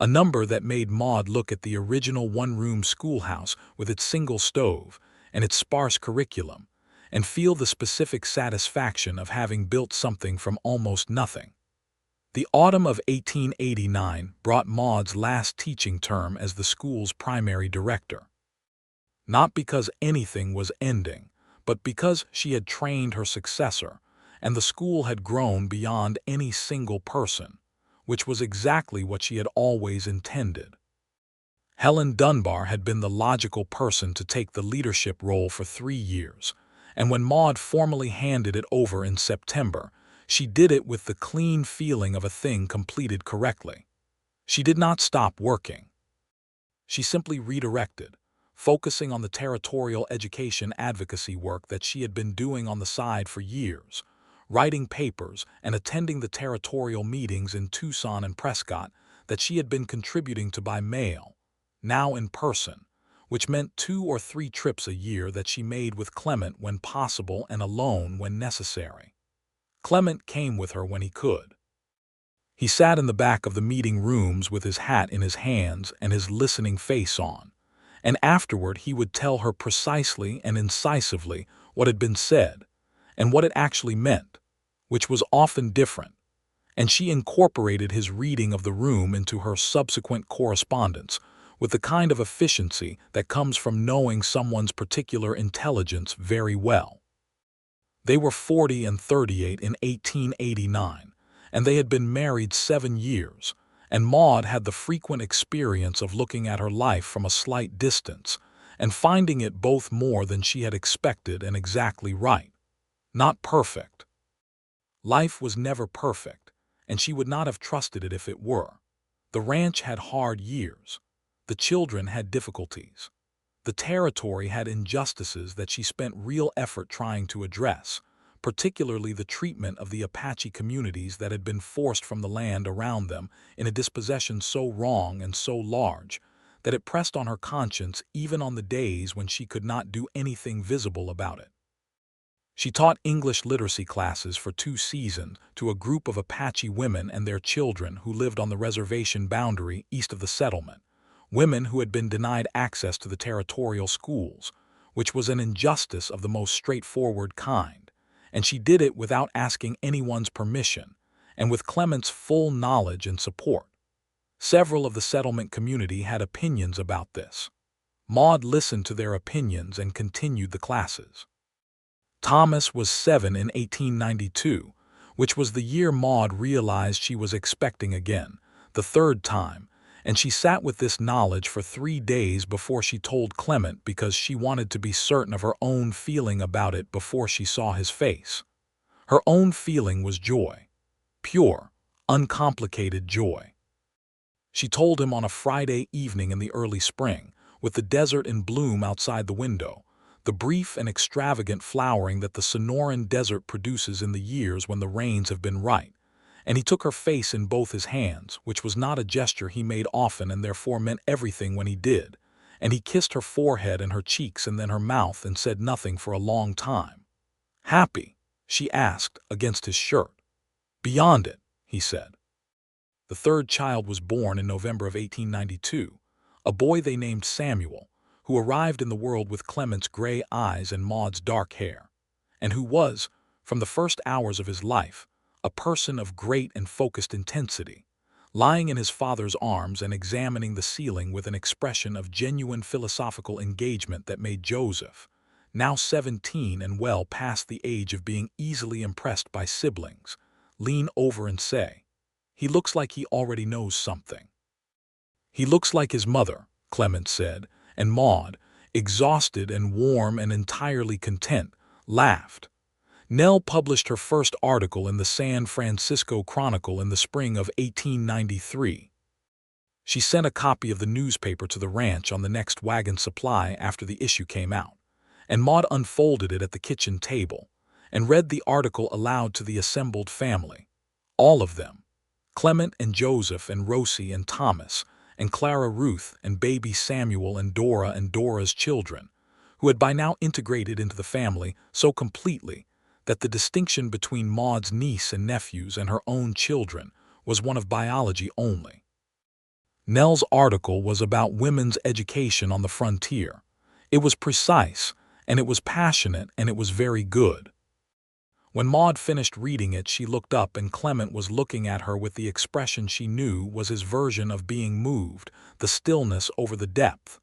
a number that made Maude look at the original one-room schoolhouse with its single stove and its sparse curriculum and feel the specific satisfaction of having built something from almost nothing. The autumn of 1889 brought Maude's last teaching term as the school's primary director. Not because anything was ending, but because she had trained her successor, and the school had grown beyond any single person, which was exactly what she had always intended. Helen Dunbar had been the logical person to take the leadership role for 3 years, and when Maude formally handed it over in September, she did it with the clean feeling of a thing completed correctly. She did not stop working. She simply redirected, focusing on the territorial education advocacy work that she had been doing on the side for years, writing papers and attending the territorial meetings in Tucson and Prescott that she had been contributing to by mail, now in person, which meant 2 or 3 trips a year that she made with Clement when possible and alone when necessary. Clement came with her when he could. He sat in the back of the meeting rooms with his hat in his hands and his listening face on, and afterward he would tell her precisely and incisively what had been said and what it actually meant, which was often different, and she incorporated his reading of the room into her subsequent correspondence with the kind of efficiency that comes from knowing someone's particular intelligence very well. They were 40 and 38 in 1889, and they had been married 7 years, and Maude had the frequent experience of looking at her life from a slight distance and finding it both more than she had expected and exactly right. Not perfect. Life was never perfect, and she would not have trusted it if it were. The ranch had hard years. The children had difficulties. The territory had injustices that she spent real effort trying to address, particularly the treatment of the Apache communities that had been forced from the land around them in a dispossession so wrong and so large that it pressed on her conscience even on the days when she could not do anything visible about it. She taught English literacy classes for 2 seasons to a group of Apache women and their children who lived on the reservation boundary east of the settlement, women who had been denied access to the territorial schools, which was an injustice of the most straightforward kind, and she did it without asking anyone's permission and with Clement's full knowledge and support. Several of the settlement community had opinions about this. Maude listened to their opinions and continued the classes. Thomas was 7 in 1892, which was the year Maude realized she was expecting again, the 3rd time, and she sat with this knowledge for 3 days before she told Clement because she wanted to be certain of her own feeling about it before she saw his face. Her own feeling was joy. Pure, uncomplicated joy. She told him on a Friday evening in the early spring, with the desert in bloom outside the window, the brief and extravagant flowering that the Sonoran desert produces in the years when the rains have been right, and he took her face in both his hands, which was not a gesture he made often and therefore meant everything when he did, and he kissed her forehead and her cheeks and then her mouth and said nothing for a long time. "Happy?" she asked, against his shirt. "Beyond it," he said. The 3rd child was born in November of 1892, a boy they named Samuel, who arrived in the world with Clement's gray eyes and Maude's dark hair, and who was, from the first hours of his life, a person of great and focused intensity, lying in his father's arms and examining the ceiling with an expression of genuine philosophical engagement that made Joseph, now 17 and well past the age of being easily impressed by siblings, lean over and say, "He looks like he already knows something." "He looks like his mother," Clement said, and Maude, exhausted and warm and entirely content, laughed. Nell published her first article in the San Francisco Chronicle in the spring of 1893. She sent a copy of the newspaper to the ranch on the next wagon supply after the issue came out, and Maude unfolded it at the kitchen table and read the article aloud to the assembled family. All of them, Clement and Joseph and Rosie and Thomas and Clara Ruth and baby Samuel and Dora and Dora's children, who had by now integrated into the family so completely that the distinction between Maude's niece and nephews and her own children was one of biology only. Nell's article was about women's education on the frontier. It was precise, and it was passionate, and it was very good. When Maude finished reading it, she looked up, and Clement was looking at her with the expression she knew was his version of being moved, the stillness over the depth.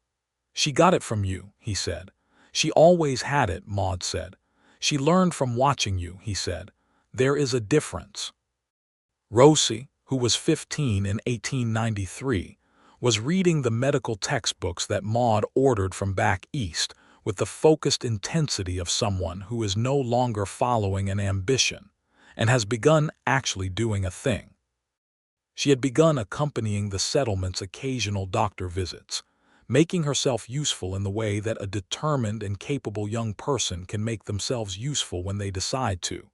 "She got it from you," he said. "She always had it," Maude said. "She learned from watching you," he said. "There is a difference." Rosie, who was 15 in 1893, was reading the medical textbooks that Maude ordered from back east with the focused intensity of someone who is no longer following an ambition and has begun actually doing a thing. She had begun accompanying the settlement's occasional doctor visits, making herself useful in the way that a determined and capable young person can make themselves useful when they decide to.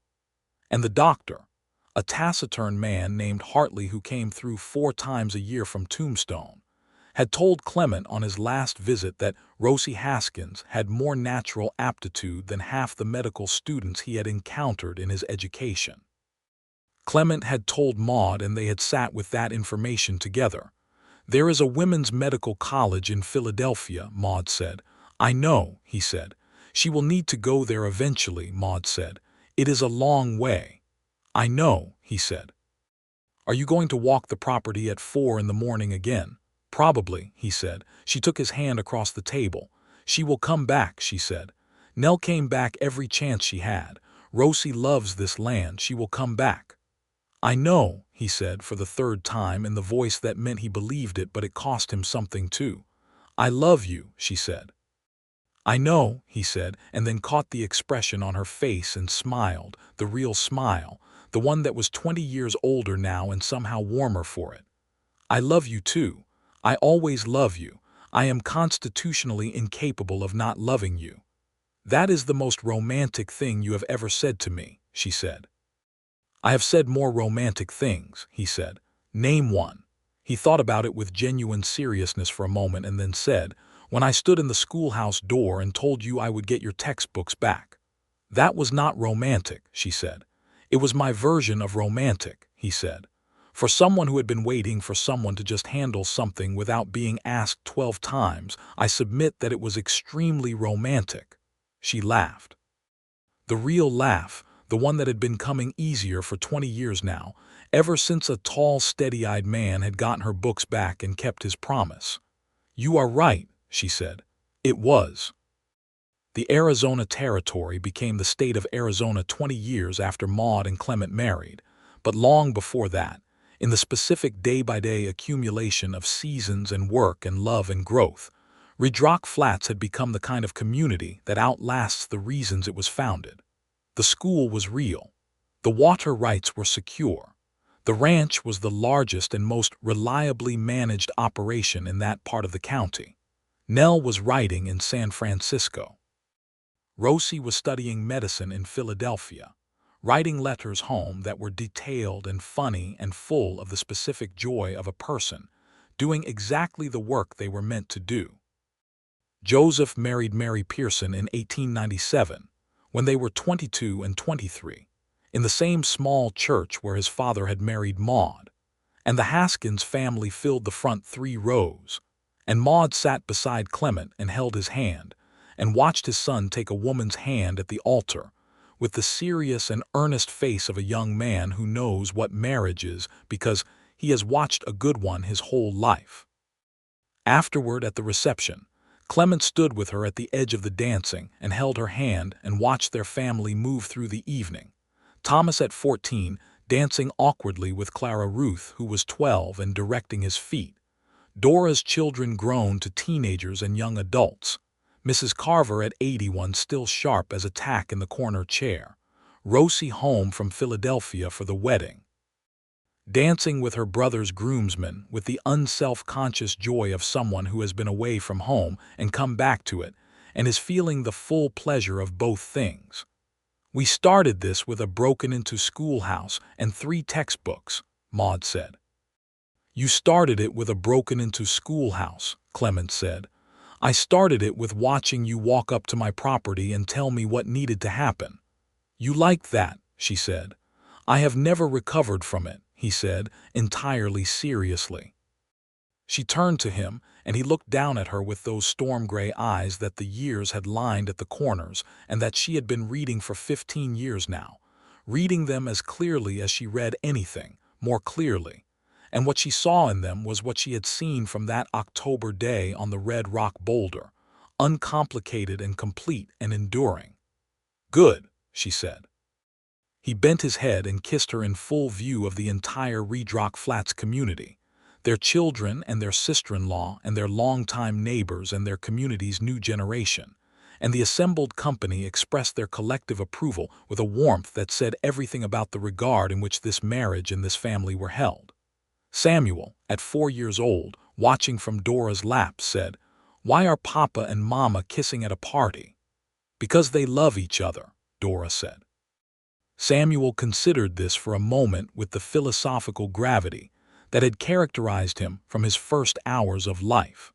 And the doctor, a taciturn man named Hartley who came through 4 times a year from Tombstone, had told Clement on his last visit that Rosie Haskins had more natural aptitude than half the medical students he had encountered in his education. Clement had told Maude, and they had sat with that information together. "There is a women's medical college in Philadelphia," Maude said. "I know," he said. "She will need to go there eventually," Maude said. "It is a long way." "I know," he said. "Are you going to walk the property at 4 in the morning again?" "Probably," he said. She took his hand across the table. "She will come back," she said. "Nell came back every chance she had. Rosie loves this land. She will come back." "I know," he said for the 3rd time in the voice that meant he believed it, but it cost him something too. "I love you," she said. "I know," he said, and then caught the expression on her face and smiled, the real smile, the one that was 20 years older now and somehow warmer for it. "I love you too. I always love you. I am constitutionally incapable of not loving you." "That is the most romantic thing you have ever said to me," she said. "I have said more romantic things," he said. "Name one." He thought about it with genuine seriousness for a moment and then said, "When I stood in the schoolhouse door and told you I would get your textbooks back." "That was not romantic," she said. "It was my version of romantic," he said. For someone who had been waiting for someone to just handle something without being asked 12 times, I submit that it was extremely romantic. She laughed. The real laugh, the one that had been coming easier for 20 years now, ever since a tall, steady-eyed man had gotten her books back and kept his promise. "You are right," she said. "It was." The Arizona Territory became the state of Arizona 20 years after Maude and Clement married, but long before that, in the specific day-by-day accumulation of seasons and work and love and growth, Ridge Rock Flats had become the kind of community that outlasts the reasons it was founded. The school was real. The water rights were secure. The ranch was the largest and most reliably managed operation in that part of the county. Nell was writing in San Francisco. Rosie was studying medicine in Philadelphia, writing letters home that were detailed and funny and full of the specific joy of a person doing exactly the work they were meant to do. Joseph married Mary Pearson in 1897, when they were 22 and 23, in the same small church where his father had married Maude, and the Haskins family filled the front 3 rows, and Maude sat beside Clement and held his hand, and watched his son take a woman's hand at the altar, with the serious and earnest face of a young man who knows what marriage is because he has watched a good one his whole life. Afterward, at the reception, Clement stood with her at the edge of the dancing and held her hand and watched their family move through the evening. Thomas at 14, dancing awkwardly with Clara Ruth, who was 12 and directing his feet. Dora's children grown to teenagers and young adults. Mrs. Carver at 81 still sharp as a tack in the corner chair. Rosie home from Philadelphia for the wedding. Dancing with her brother's groomsmen with the unself-conscious joy of someone who has been away from home and come back to it and is feeling the full pleasure of both things. We started this with a broken-into schoolhouse and 3 textbooks, Maude said. You started it with a broken-into schoolhouse, Clement said. I started it with watching you walk up to my property and tell me what needed to happen. You liked that, she said. I have never recovered from it, he said, entirely seriously. She turned to him, and he looked down at her with those storm-gray eyes that the years had lined at the corners and that she had been reading for 15 years now, reading them as clearly as she read anything, more clearly. And what she saw in them was what she had seen from that October day on the red rock boulder, uncomplicated and complete and enduring. Good, she said. He bent his head and kissed her in full view of the entire Red Rock Flats community, their children and their sister-in-law and their longtime neighbors and their community's new generation, and the assembled company expressed their collective approval with a warmth that said everything about the regard in which this marriage and this family were held. Samuel, at 4 years old, watching from Dora's lap, said, "Why are Papa and Mama kissing at a party?" "Because they love each other," Dora said. Samuel considered this for a moment with the philosophical gravity that had characterized him from his first hours of life.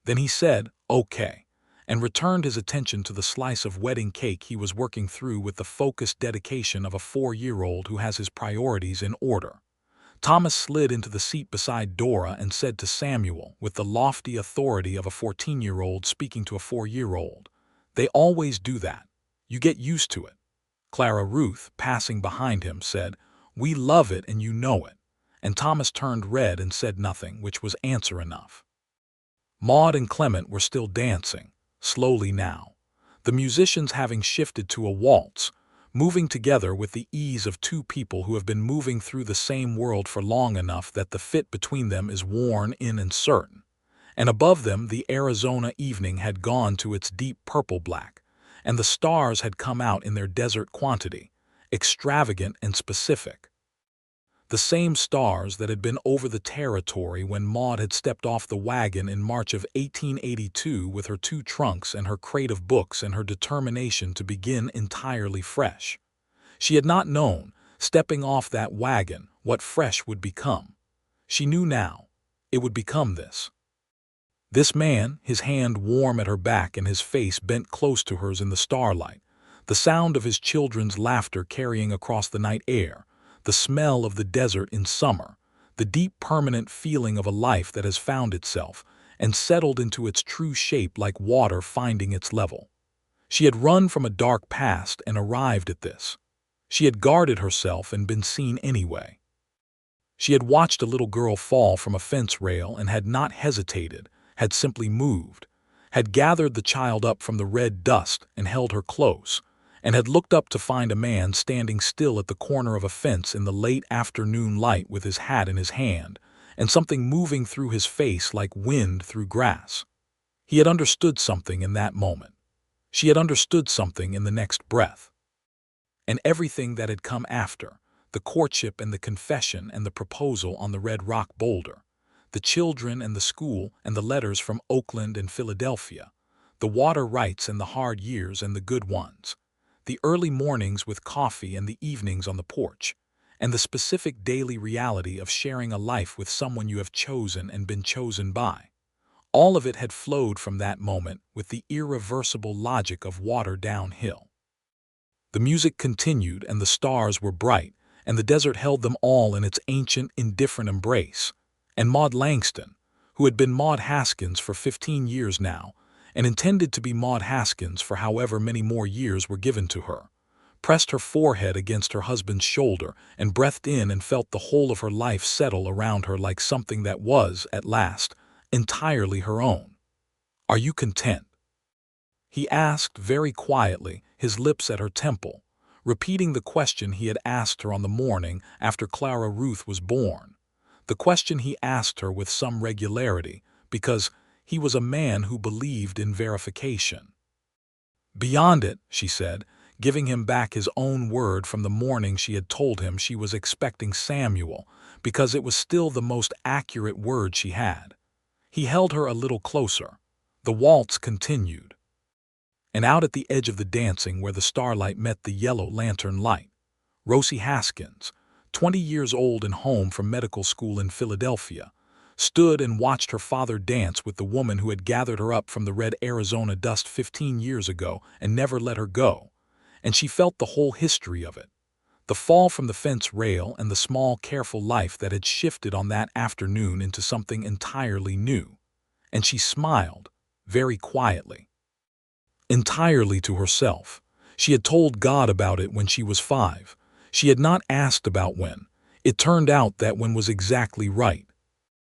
Then he said, "Okay," and returned his attention to the slice of wedding cake he was working through with the focused dedication of a 4-year-old who has his priorities in order. Thomas slid into the seat beside Dora and said to Samuel, with the lofty authority of a 14-year-old speaking to a 4-year-old, "They always do that. You get used to it." Clara Ruth, passing behind him, said, "We love it and you know it." And Thomas turned red and said nothing, which was answer enough. Maude and Clement were still dancing, slowly now, the musicians having shifted to a waltz, moving together with the ease of 2 people who have been moving through the same world for long enough that the fit between them is worn in and certain. And above them the Arizona evening had gone to its deep purple-black, and the stars had come out in their desert quantity, extravagant and specific. The same stars that had been over the territory when Maude had stepped off the wagon in March of 1882 with her 2 trunks and her crate of books and her determination to begin entirely fresh. She had not known, stepping off that wagon, what fresh would become. She knew now. It would become this. This man, his hand warm at her back and his face bent close to hers in the starlight, the sound of his children's laughter carrying across the night air, the smell of the desert in summer, the deep permanent feeling of a life that has found itself and settled into its true shape like water finding its level. She had run from a dark past and arrived at this. She had guarded herself and been seen anyway. She had watched a little girl fall from a fence rail and had not hesitated, had simply moved, had gathered the child up from the red dust and held her close, and had looked up to find a man standing still at the corner of a fence in the late afternoon light with his hat in his hand, and something moving through his face like wind through grass. He had understood something in that moment. She had understood something in the next breath. And everything that had come after, the courtship and the confession and the proposal on the red rock boulder, the children and the school and the letters from Oakland and Philadelphia, the water rights and the hard years and the good ones, the early mornings with coffee and the evenings on the porch, and the specific daily reality of sharing a life with someone you have chosen and been chosen by. All of it had flowed from that moment with the irreversible logic of water downhill. The music continued and the stars were bright, and the desert held them all in its ancient, indifferent embrace. And Maude Langston, who had been Maude Haskins for 15 years now, and intended to be Maude Haskins for however many more years were given to her, pressed her forehead against her husband's shoulder and breathed in and felt the whole of her life settle around her like something that was, at last, entirely her own. "Are you content?" he asked very quietly, his lips at her temple, repeating the question he had asked her on the morning after Clara Ruth was born, the question he asked her with some regularity, because He was a man who believed in verification. "Beyond it," she said, giving him back his own word from the morning she had told him she was expecting Samuel, because it was still the most accurate word she had. He held her a little closer. The waltz continued. And out at the edge of the dancing, where the starlight met the yellow lantern light, Rosie Haskins, 20 years old and home from medical school in Philadelphia, stood and watched her father dance with the woman who had gathered her up from the red Arizona dust 15 years ago and never let her go. And she felt the whole history of it. The fall from the fence rail and the small, careful life that had shifted on that afternoon into something entirely new. And she smiled, very quietly. Entirely to herself. She had told God about it when she was 5. She had not asked about when. It turned out that when was exactly right.